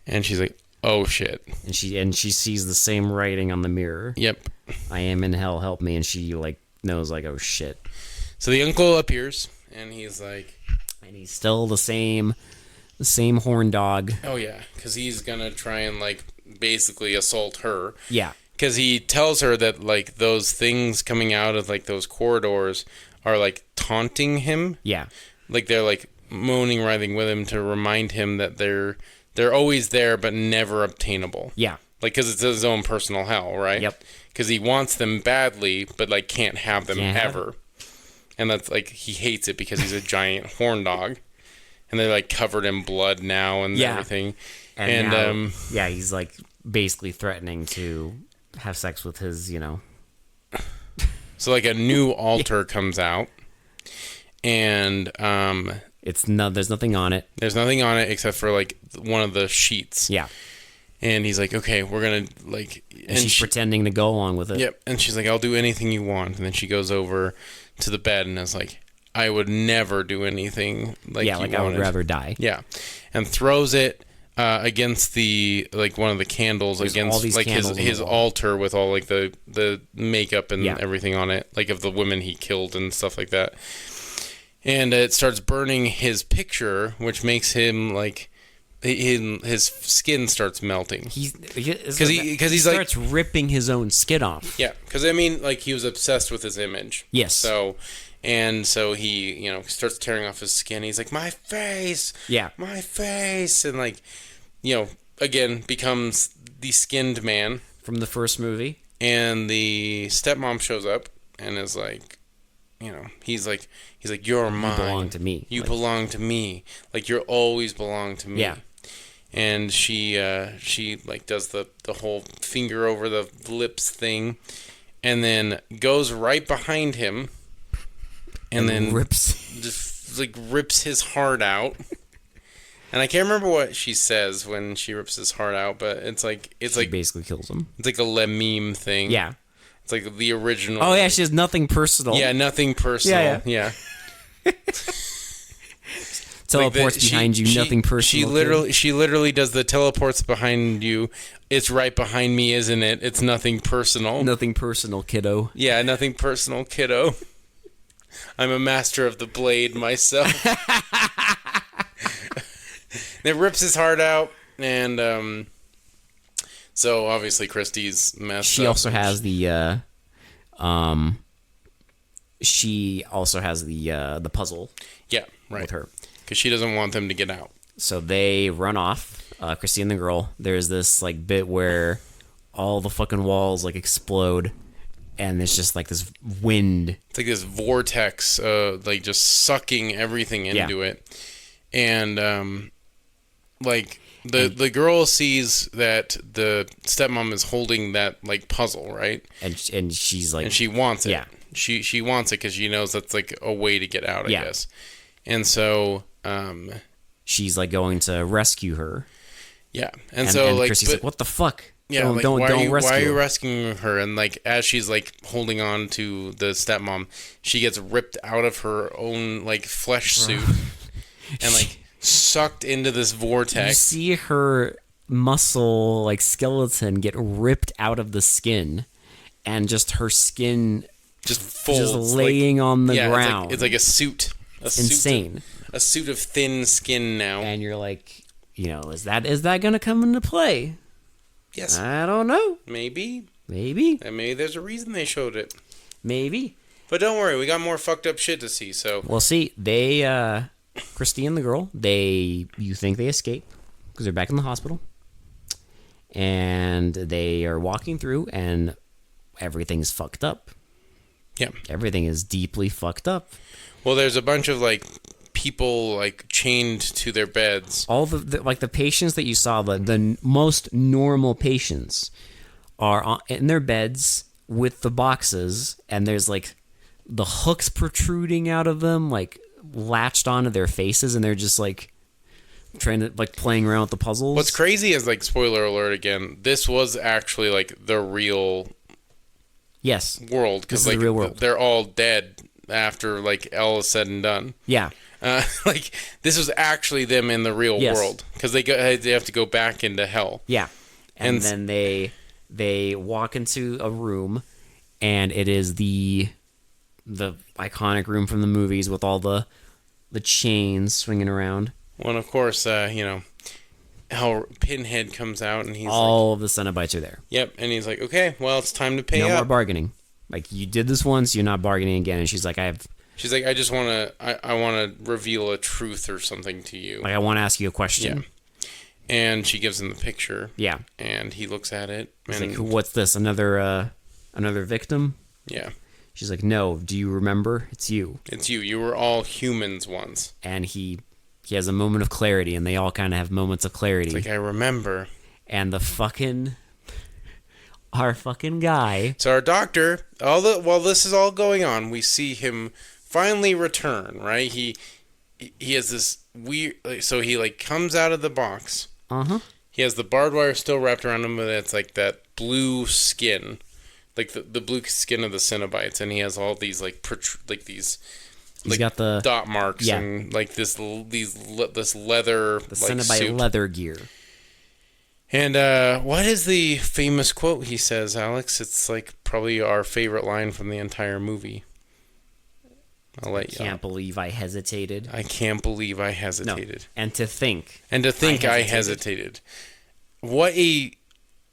And she's like, "Oh shit!" And she sees the same writing on the mirror. Yep. I am in hell. Help me! And she like knows like, oh shit. So the uncle appears, and he's like, and he's still the same horn dog. Oh yeah, because he's gonna try and like basically assault her. Yeah. Because he tells her that like those things coming out of like those corridors are like taunting him. Yeah. Like they're like moaning, writhing with him to remind him that they're always there, but never obtainable. Yeah. Like, because it's his own personal hell, right? Yep. Because he wants them badly, but, like, can't have them ever. And that's, like, he hates it because he's a giant horn dog. And they're, like, covered in blood now and everything. And now, he's, like, basically threatening to have sex with his, you know. So, like, a new altar comes out. And, there's nothing on it. There's nothing on it except for, like, one of the sheets. Yeah. And he's like, okay, we're going to, like... And she's pretending to go along with it. Yep. And she's like, I'll do anything you want. And then she goes over to the bed and is like, I would never do anything like you wanted. I would rather die. Yeah. And throws it against the, like, one of the candles. There's against, like, his altar with all, like, the makeup and everything on it. Like, of the women he killed and stuff like that. And it starts burning his picture, which makes him, like... His skin starts melting. Because he starts ripping his own skin off. Yeah, because I mean, like he was obsessed with his image. Yes. So he, you know, starts tearing off his skin. He's like, my face. Yeah. My face, and like, you know, again becomes the skinned man from the first movie. And the stepmom shows up and is like, you know, he's like, you're mine. You belong to me. You belong to me. Like you're always belong to me. Yeah. And she like does the whole finger over the lips thing, and then goes right behind him, and then rips his heart out. And I can't remember what she says when she rips his heart out, but it's like she basically kills him. It's like a Le Meme thing. Yeah. It's like the original. Oh yeah, she has nothing personal. Yeah, nothing personal. Yeah. Teleports behind you, nothing personal. She literally does the teleports behind you. It's right behind me, isn't it? It's nothing personal. Nothing personal, kiddo. Yeah, nothing personal, kiddo. I'm a master of the blade myself. It rips his heart out, and so obviously Christie's messed up. She also has the puzzle. Yeah, right. With her. Because she doesn't want them to get out. So they run off, Christy and the girl. There's this like bit where all the fucking walls like explode, and it's just like this wind. It's like this vortex, like just sucking everything into it. And like the girl sees that the stepmom is holding that like puzzle, right? And she's like, and she wants it. Yeah. She wants it because she knows that's like a way to get out, I guess. And so she's like going to rescue her. Yeah. And so like Chrissy's like, what the fuck? Yeah, don't rescue her. Why are you rescuing her? And like as she's like holding on to the stepmom, she gets ripped out of her own like flesh suit and like sucked into this vortex. You see her muscle like skeleton get ripped out of the skin, and just her skin just folds, just laying on the ground. It's like a suit. Insane. A suit of thin skin now. And you're like, is that going to come into play? Yes. I don't know. Maybe. And maybe there's a reason they showed it. Maybe. But don't worry, we got more fucked up shit to see, so. Well, see, they, Christy and the girl, you think they escape because they're back in the hospital. And they are walking through, and everything's fucked up. Yeah. Everything is deeply fucked up. Well, there's a bunch of, like, people, like, chained to their beds. All the patients that you saw, the most normal patients are in their beds with the boxes, and there's, like, the hooks protruding out of them, like, latched onto their faces, and they're just, like, trying to, like, playing around with the puzzles. What's crazy is, like, spoiler alert again, this was actually, like, the real world. Because, like, the real world. They're all dead after like all is said and done. Yeah. Like this was actually them in the real world because they have to go back into hell. Yeah. And then they walk into a room, and it is the iconic room from the movies with all the chains swinging around. Well, and of course, how Pinhead comes out and he's all of the Cenobites are there. Yep, and he's like, okay, well, it's time to pay up. No more bargaining. Like, you did this once, you're not bargaining again. And she's like, She's like, I just want to, I want to reveal a truth or something to you. Like, I want to ask you a question. Yeah. And she gives him the picture. Yeah. And he looks at it. He's like, what's this? Another victim? Yeah. She's like, no, do you remember? It's you. It's you. You were all humans once. And he has a moment of clarity, and they all kind of have moments of clarity. It's like, I remember. And our fucking guy. So our doctor, while this is all going on, we see him finally return, right? He has this weird, so he like comes out of the box. Uh-huh. He has the barbed wire still wrapped around him, but it's like that blue skin, like the blue skin of the Cenobites, and he has all these like these. He's got the dot marks and like this leather, the Cenobite suit. leather gear. And what is the famous quote he says, Alex? It's like probably our favorite line from the entire movie. I'll let you. I can't believe I hesitated. I can't believe I hesitated. No. And to think I hesitated. What a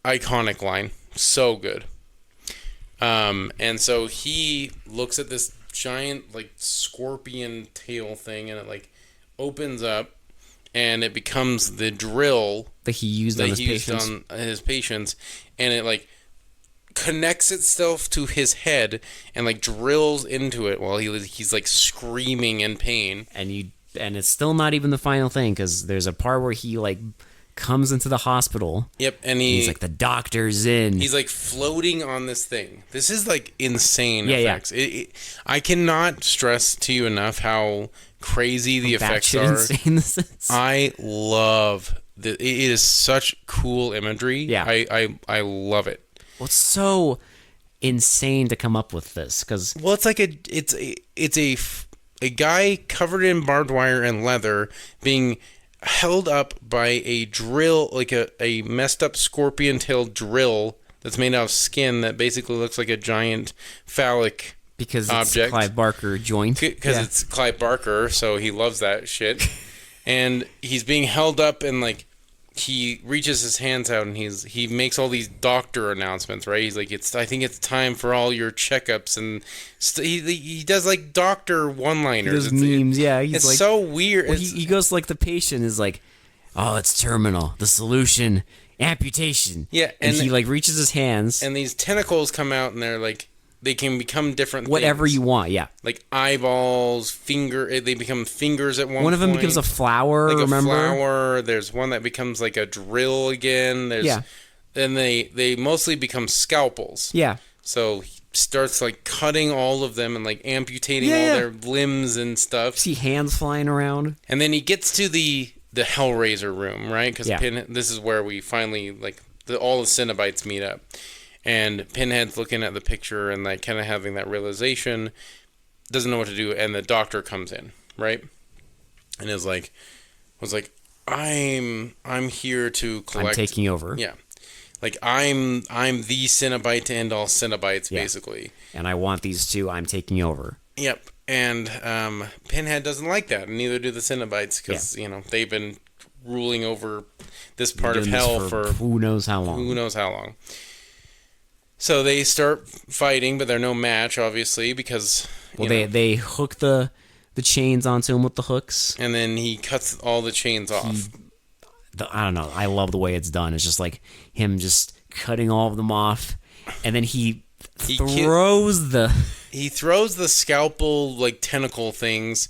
iconic line. So good. And so he looks at this giant like scorpion tail thing, and it like opens up, and it becomes the drill that he used on his patients. And it like connects itself to his head and like drills into it while he's like screaming in pain. And it's still not even the final thing, because there's a part where he like comes into the hospital. Yep, and he's like, the doctor's in. He's like floating on this thing. This is like insane effects. Yeah. I cannot stress to you enough how crazy the effects are. Insane this is. I love it is such cool imagery. Yeah. I love it. Well, it's so insane to come up with this because Well, it's like a guy covered in barbed wire and leather being held up by a drill, like a messed up scorpion-tailed drill that's made out of skin that basically looks like a giant phallic because object. it's Clive Barker joint. Because it's Clive Barker, so he loves that shit. And he's being held up, and like he reaches his hands out, and he makes all these doctor announcements, right? He's like, I think it's time for all your checkups, and he does like doctor one-liners. Those memes, yeah. He's It's like, so weird. well, he goes like the patient is like, oh, it's terminal. The solution, amputation. Yeah, and he like reaches his hands. and these tentacles come out, and they're like, they can become different Whatever things. you want, yeah. Like eyeballs, they become fingers at one point. One of them becomes a flower, like remember? a flower. There's one that becomes like a drill again. Yeah. And they mostly become scalpels. Yeah. So he starts like cutting all of them and like amputating Yeah, all yeah. their limbs and stuff. See hands flying around. And then he gets to the Hellraiser room, right? Because Yeah. this is where we finally like all the Cenobites meet up. And Pinhead's looking at the picture and like kind of having that realization, doesn't know what to do, and the doctor comes in, right? And was like, I'm here to collect. I'm taking over. Yeah, like I'm the Cenobite to end all Cenobites, basically. And I want these two. I'm taking over. Yep. And Pinhead doesn't like that, and neither do the Cenobites, because they've been ruling over this part of Doing this hell for who knows how long. who knows how long. So they start fighting, but they're no match, obviously, because they hook the chains onto him with the hooks. and then he cuts all the chains off. I don't know. I love the way it's done. It's just like him just cutting all of them off, and then he throws the scalpel like tentacle things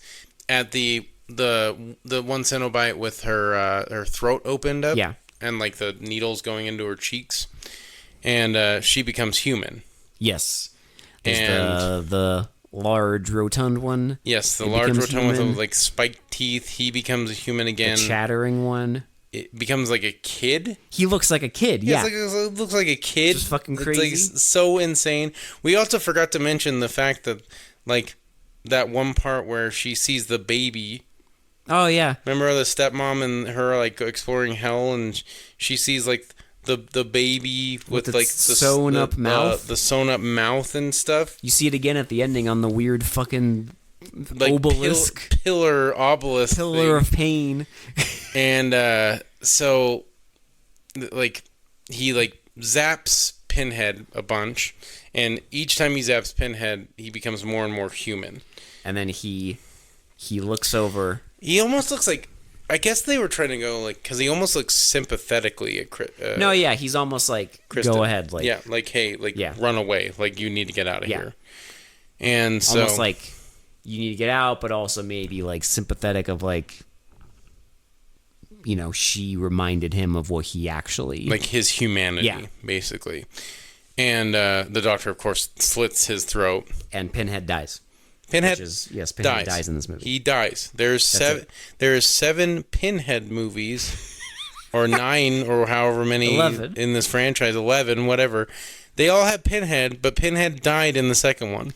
at the one Cenobite with her throat opened up, and like the needles going into her cheeks. And she becomes human. Yes. There's the large rotund one. Yes, the large rotund one with like spiked teeth. He becomes a human again. The chattering one. It becomes like a kid. He looks like a kid, yeah. It looks like a kid. Just fucking crazy. It's like so insane. We also forgot to mention the fact that like that one part where she sees the baby. Oh, yeah. Remember the stepmom and her like exploring hell, and she sees like the baby with like the sewn up mouth, the sewn up mouth and stuff. You see it again at the ending on the weird fucking like obelisk, pillar thing. of pain. And so like he like zaps Pinhead a bunch, and each time he zaps Pinhead, he becomes more and more human. And then he looks over. He almost looks like, I guess they were trying to go like, because he almost looks sympathetically at no, yeah, he's almost like, Kristen. Go ahead, like, yeah, like, hey, like, run away, like, you need to get out of here. And so almost like you need to get out, but also maybe like sympathetic of like, she reminded him of what he actually, like his humanity, basically. And the doctor, of course, slits his throat, and Pinhead dies. Pinhead Pinhead dies in this movie. He dies. There's 7 Pinhead movies, or 9, or however many 11 in this franchise. 11, whatever. They all have Pinhead, but Pinhead died in the second one.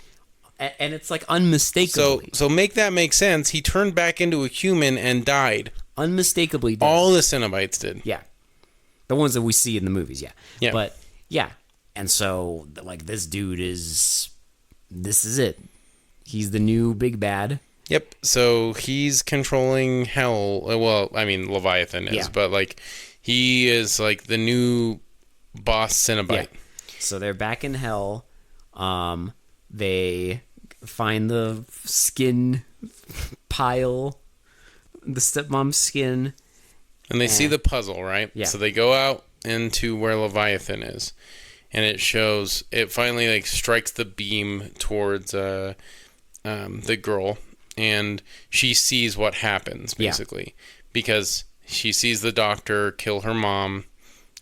And it's like unmistakably. So make that make sense. He turned back into a human and died. Unmistakably dead. All the Cenobites did. Yeah. The ones that we see in the movies, yeah. But, yeah. And so, like, this is it. He's the new big bad. Yep. So he's controlling hell. Well, I mean, Leviathan is, but like he is like the new boss Cenobite. Yeah. So they're back in hell. They find the skin pile, the stepmom's skin, and they see the puzzle, right? Yeah. So they go out into where Leviathan is, and it finally like strikes the beam towards the girl, and she sees what happens basically, because she sees the doctor kill her mom,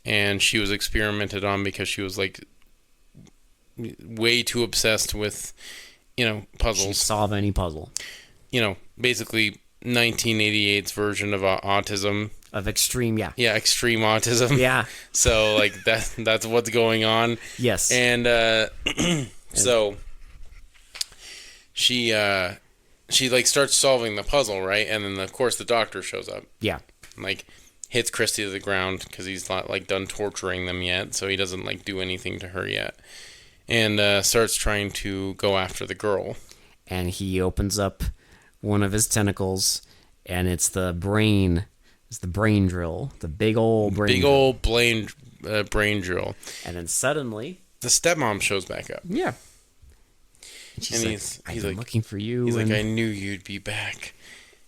and she was experimented on because she was like way too obsessed with puzzles. She'd solve any puzzle. Basically 1988's version of autism. Of extreme, yeah. Yeah, extreme autism. Yeah. So, like, that's what's going on. Yes. And so she like starts solving the puzzle, right? And then, of course, the doctor shows up. Yeah. Like, hits Christy to the ground because he's not, like, done torturing them yet. So he doesn't, like, do anything to her yet. And starts trying to go after the girl. And he opens up one of his tentacles, and it's the brain. It's the brain drill, the big old brain. Big drill. old brain drill. And then suddenly, the stepmom shows back up. Yeah. And she's And like, I've been like, looking for you. He's and, like, I knew you'd be back.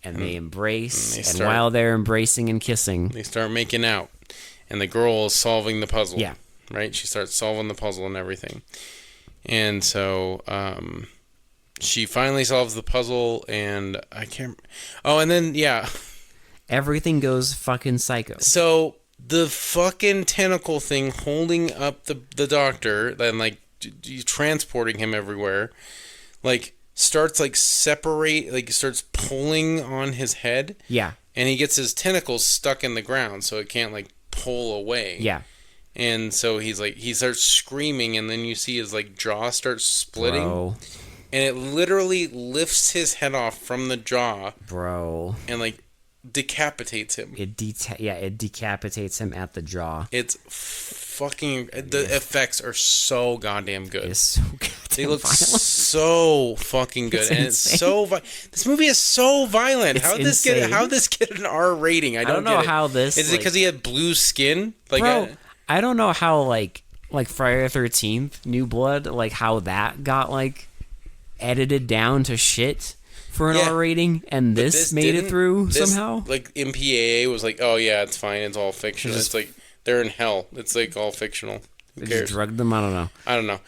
And they embrace, and they and start- while they're embracing and kissing, They start making out, and the girl is solving the puzzle. Yeah. Right. She starts solving the puzzle and everything, and so she finally solves the puzzle, and I can't. Oh, and then yeah. everything goes fucking psycho. So the fucking tentacle thing holding up the doctor and like transporting him everywhere, like starts like starts pulling on his head. Yeah. And he gets his tentacles stuck in the ground, so it can't like pull away. Yeah. And so he starts screaming, and then you see his like jaw starts splitting. Bro. And it literally lifts his head off from the jaw. Bro. And like decapitates him. It decapitates him at the jaw. It's fucking. The effects are so goddamn good. It's so goddamn They look violent. so fucking good, It's and insane. it's so. This movie is so violent. It's How insane. this get an R rating? I don't know get it. how this. Is it because he had blue skin? Like, Bro, I don't know how like Friday the 13th, New Blood, like how that got like edited down to shit for an Yeah. R rating, and But this made it didn't- through this, somehow. Like MPAA was like, oh yeah, it's fine, it's all fictional. Just- It's like they're in hell. It's like all fictional. Who They cares? just drugged them. I don't know. I don't know.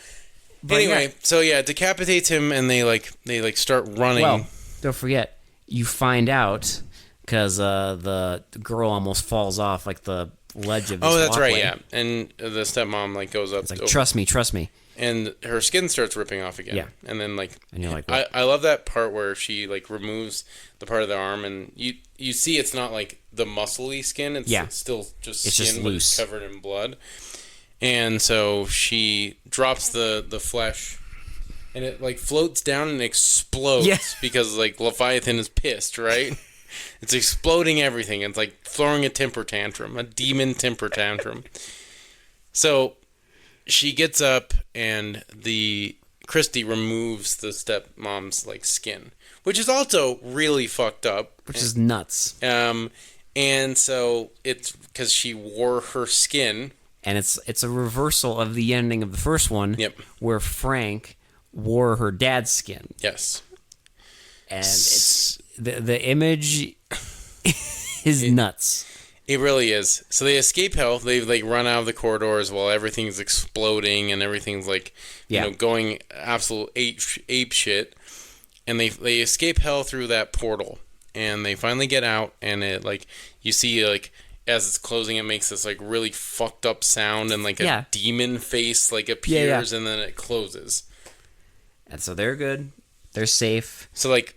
But Anyway, yeah. so yeah, it decapitates him, and they start running. Well, don't forget, you find out because the girl almost falls off like the ledge of this Oh, that's right, walkway. yeah. And the stepmom like goes up, It's like, over- trust me. and her skin starts ripping off again. Yeah. And then like, And you're like, I love that part where she like removes the part of the arm, and you see it's not like the muscly skin. It's Yeah. still just It's skin, just but it's loose. covered in blood. And so she drops the flesh, and it like floats down and explodes Yeah. because like Leviathan is pissed, right? It's exploding everything. It's like throwing a temper tantrum, a demon temper tantrum. So she gets up, and Christy removes the stepmom's like skin, which is also really fucked up. Which is nuts. And so it's because she wore her skin. And it's a reversal of the ending of the first one. Yep. Where Frank wore her dad's skin. Yes. And it's the image is nuts. It really is. So they escape hell. They like run out of the corridors while everything's exploding and everything's like, Yeah. going absolute ape shit. And they escape hell through that portal. And they finally get out, and it like you see like as it's closing, it makes this like really fucked up sound, and like a demon face like appears, and then it closes. And so they're good. They're safe. So like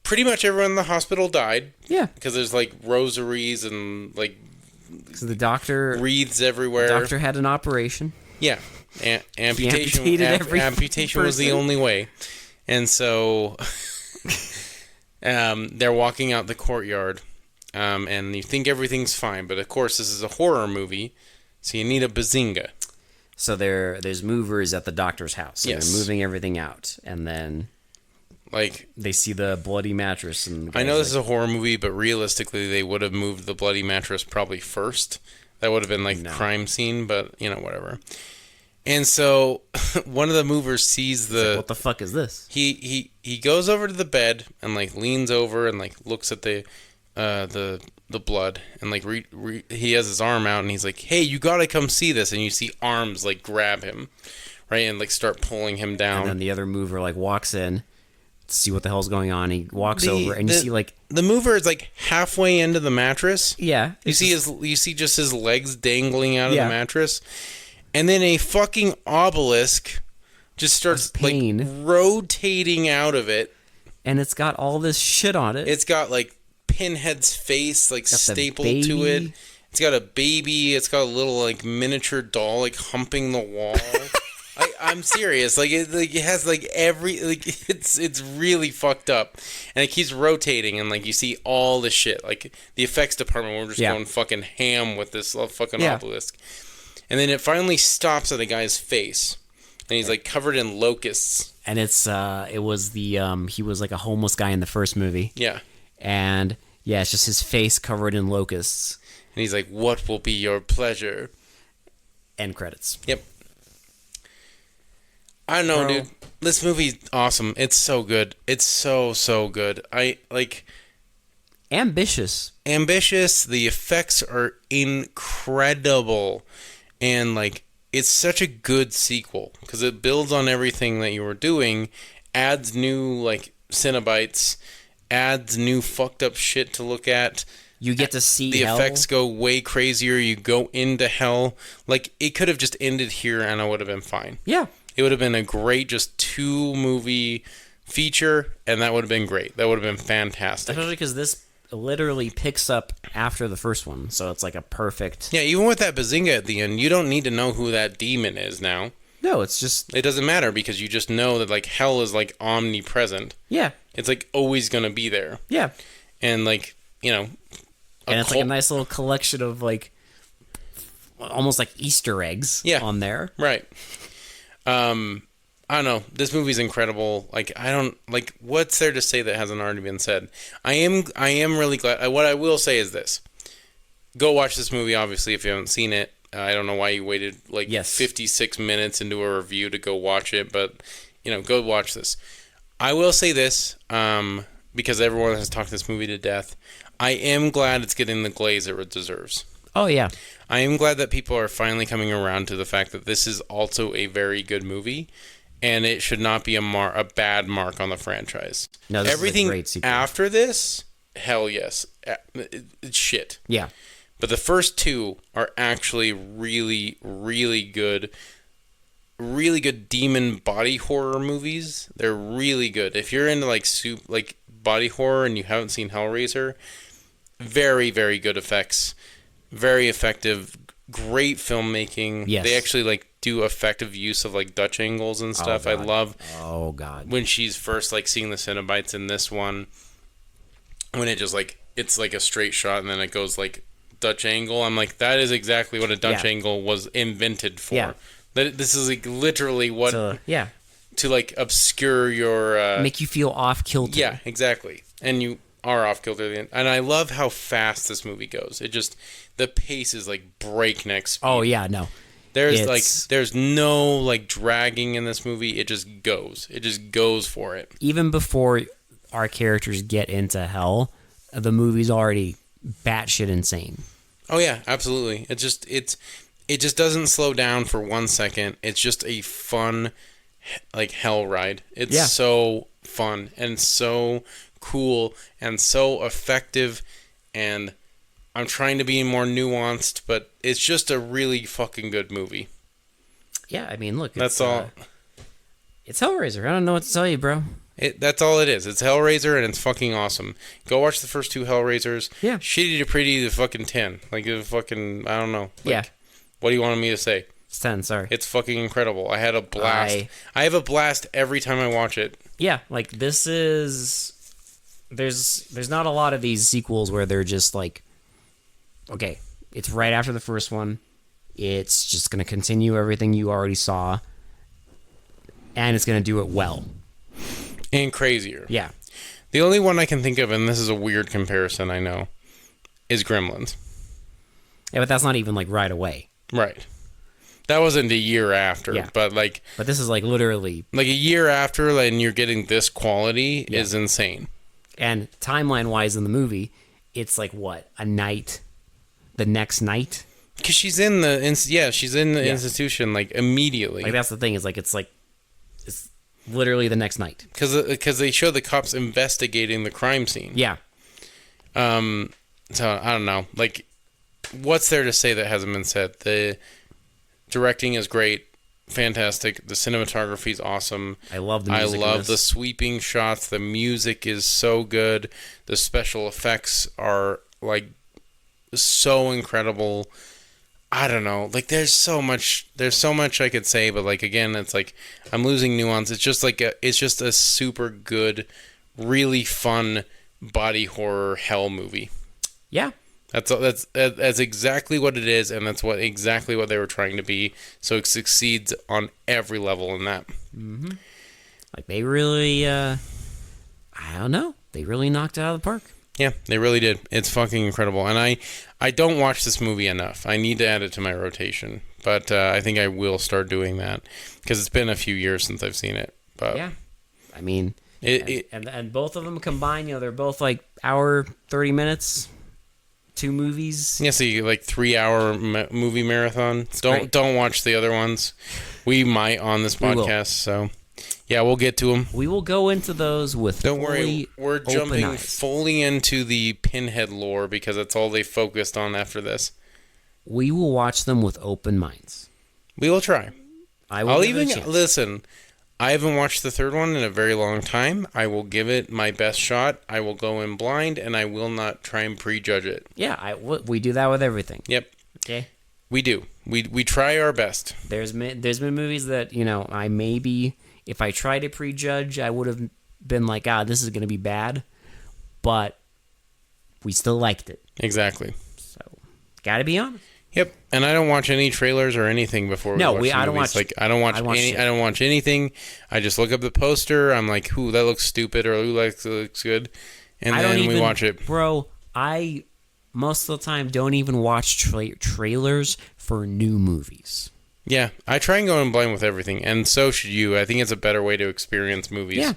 pretty much everyone in the hospital died. Yeah. Because there's like rosaries and like So the doctor wreaths everywhere. Doctor had an operation. Yeah. Amputation. amputated every Amputation was the person. only way. And so they're walking out the courtyard, and you think everything's fine, but of course this is a horror movie, so you need a bazinga. So there's movers at the doctor's house. So Yes. they're moving everything out, and then Like, they see the bloody mattress. And I know this is a horror movie, but realistically they would have moved the bloody mattress probably first. That would have been like crime scene, but whatever. And so one of the movers sees what the fuck is this? He goes over to the bed and like leans over and like looks at the blood, and like he has his arm out, and he's like, "Hey, you gotta come see this!" And you see arms like grab him, right, and like start pulling him down. And then the other mover like walks in to see what the hell's going on. He walks over, and you see like the mover is like halfway into the mattress. Yeah, you see just his legs dangling out of Yeah. the mattress, and then a fucking obelisk just starts like rotating out of it. and it's got all this shit on it. It's got like Pinhead's face like Got the stapled to it. baby. It's got a baby. It's got a little like miniature doll like humping the wall. I'm serious. Like it has like it's really fucked up, and it keeps rotating, and like you see all this shit. Like the effects department, we're just going fucking ham with this fucking obelisk, and then it finally stops at the guy's face, and he's like covered in locusts. And it was the he was like a homeless guy in the first movie. Yeah, and it's just his face covered in locusts. And he's like, "What will be your pleasure?" End credits. Yep. I don't know, dude. This movie's awesome. It's so good. It's so good. I like ambitious. The effects are incredible, and like it's such a good sequel because it builds on everything that you were doing, adds new like Cenobites, adds new fucked up shit to look at. You get to see the hell. Effects go way crazier. You go into hell. Like it could have just ended here, and I would have been fine. Yeah. It would have been a great just 2-movie feature, and that would have been great. That would have been fantastic. Especially because this literally picks up after the first one, so it's like a perfect... Yeah, even with that bazinga at the end, you don't need to know who that demon is now. No, it's just... It doesn't matter because you just know that like hell is like omnipresent. Yeah. It's like always going to be there. Yeah. And like, you know... And it's like a nice little collection of like... almost like Easter eggs on there. Right. I don't know. This movie's incredible. Like, I don't like. What's there to say that hasn't already been said? I am really glad. What I will say is this: go watch this movie. Obviously, if you haven't seen it, I don't know why you waited like 56 minutes into a review to go watch it, but go watch this. I will say this, because everyone has talked this movie to death. I am glad it's getting the glaze it deserves. Oh yeah. I am glad that people are finally coming around to the fact that this is also a very good movie, and it should not be a bad mark on the franchise. No, this everything is a great sequel. After this, hell yes, it's shit. Yeah, but the first two are actually really, really good. Really good demon body horror movies. They're really good. If you're into like body horror and you haven't seen Hellraiser, very, very good effects. Very effective, great filmmaking. Yes. They actually do effective use of Dutch angles and stuff. I love when she's first seeing the Cenobites in this one, when it just it's a straight shot and then it goes Dutch angle. I'm like, that is exactly what a Dutch angle was invented for. Yeah. This is literally what to obscure your make you feel off kilter. Yeah, exactly. And you are off kilter at the end. And I love how fast this movie goes. It just the pace is breakneck speed. Oh yeah, no. There's no dragging in this movie. It just goes. It just goes for it. Even before our characters get into hell, the movie's already batshit insane. Oh yeah, absolutely. It just doesn't slow down for 1 second. It's just a fun hell ride. It's so fun and so cool and so effective, and I'm trying to be more nuanced, but it's just a really fucking good movie. Yeah, I mean, look, that's all. It's Hellraiser. I don't know what to tell you, bro. That's all it is. It's Hellraiser, and it's fucking awesome. Go watch the first 2 Hellraisers. Yeah. Shitty to pretty to fucking 10. The fucking, I don't know. What do you want me to say? It's 10, sorry. It's fucking incredible. I had a blast. I have a blast every time I watch it. Yeah, this is... There's not a lot of these sequels where they're just okay, it's right after the first one. It's just going to continue everything you already saw. And it's going to do it well. And crazier. Yeah. The only one I can think of, and this is a weird comparison, I know, is Gremlins. Yeah, but that's not even right away. Right. That wasn't a year after, but But this is literally... a year after, and you're getting this quality is insane. And timeline-wise in the movie, it's what? A night? The next night? Because she's in the institution immediately. That's the thing, is it's literally the next night. Because they show the cops investigating the crime scene. Yeah. So I don't know. What's there to say that hasn't been said? The directing is great. fantastic. The cinematography is awesome. I love the music. I love the sweeping shots. The music is so good. The special effects are like so incredible. I don't know. Like there's so much I could say, but like again, it's like I'm losing nuance. It's just like it's just a super good, really fun body horror hell movie. Yeah. That's exactly what it is, and that's exactly what they were trying to be. So it succeeds on every level in that. Mm-hmm. Like they really, I don't know, they really knocked it out of the park. Yeah, they really did. It's fucking incredible, and I don't watch this movie enough. I need to add it to my rotation, but I think I will start doing that because it's been a few years since I've seen it. But yeah, I mean, and both of them combined, they're both like hour 30 minutes. 2 movies. Yeah, so you get like 3-hour movie marathon. Don't watch the other ones. We might on this podcast, so yeah, we'll get to them. We will go into those with. Don't worry, we're jumping eyes. fully into the Pinhead lore because that's all they focused on after this. We will watch them with open minds. We will try. I'll even listen. I haven't watched the third one in a very long time. I will give it my best shot. I will go in blind, and I will not try and prejudge it. Yeah, we do that with everything. Yep. Okay. We do. We try our best. There's been movies that I maybe if I tried to prejudge, I would have been like, this is going to be bad, but we still liked it. Exactly. So, gotta be honest. Yep, and I don't watch any trailers or anything before we watch the I don't movies. watch. I don't watch anything. I just look up the poster. I'm like, "Ooh, that looks stupid," or "Ooh, that looks good," and then we watch it. Bro, I most of the time don't even watch trailers for new movies. Yeah, I try and go in blind with everything, and so should you. I think it's a better way to experience movies. Yeah,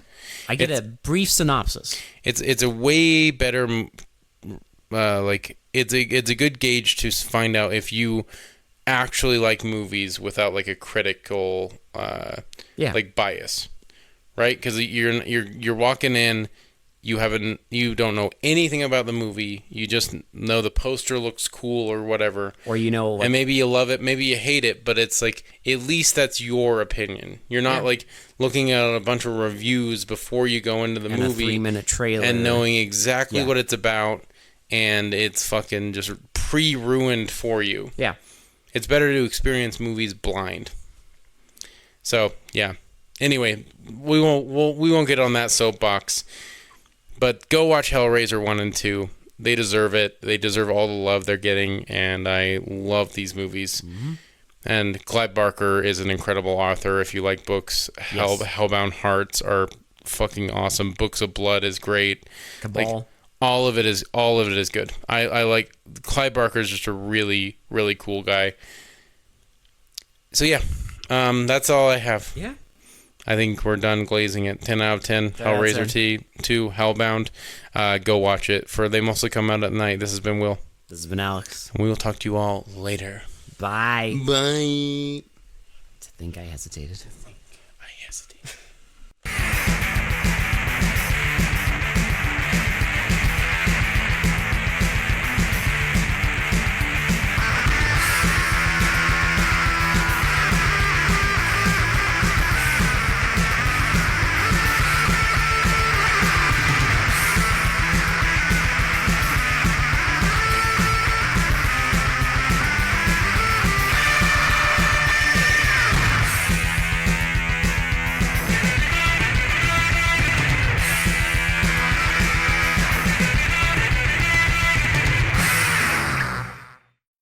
I get a brief synopsis. It's a way better. It's a good gauge to find out if you actually like movies without like a critical like bias, right? Because you're walking in, you don't know anything about the movie. You just know the poster looks cool or whatever, or and maybe you love it, maybe you hate it, but it's like at least that's your opinion. You're not like looking at a bunch of reviews before you go into the movie, a 3-minute trailer, and knowing exactly what it's about. And it's fucking just pre-ruined for you. Yeah. It's better to experience movies blind. So, yeah. Anyway, we won't get on that soapbox. But go watch Hellraiser 1 and 2. They deserve it. They deserve all the love they're getting, and I love these movies. Mm-hmm. And Clive Barker is an incredible author. If you like books, yes. Hellbound Hearts are fucking awesome. Books of Blood is great. Cabal. All of it is good. I like Clive Barker is just a really, really cool guy. So yeah, that's all I have. Yeah. I think we're done glazing it. 10 out of 10. Hellraiser 2, Hellbound. Go watch it. They mostly come out at night. This has been Will. This has been Alex. We will talk to you all later. Bye. Bye. To think I hesitated.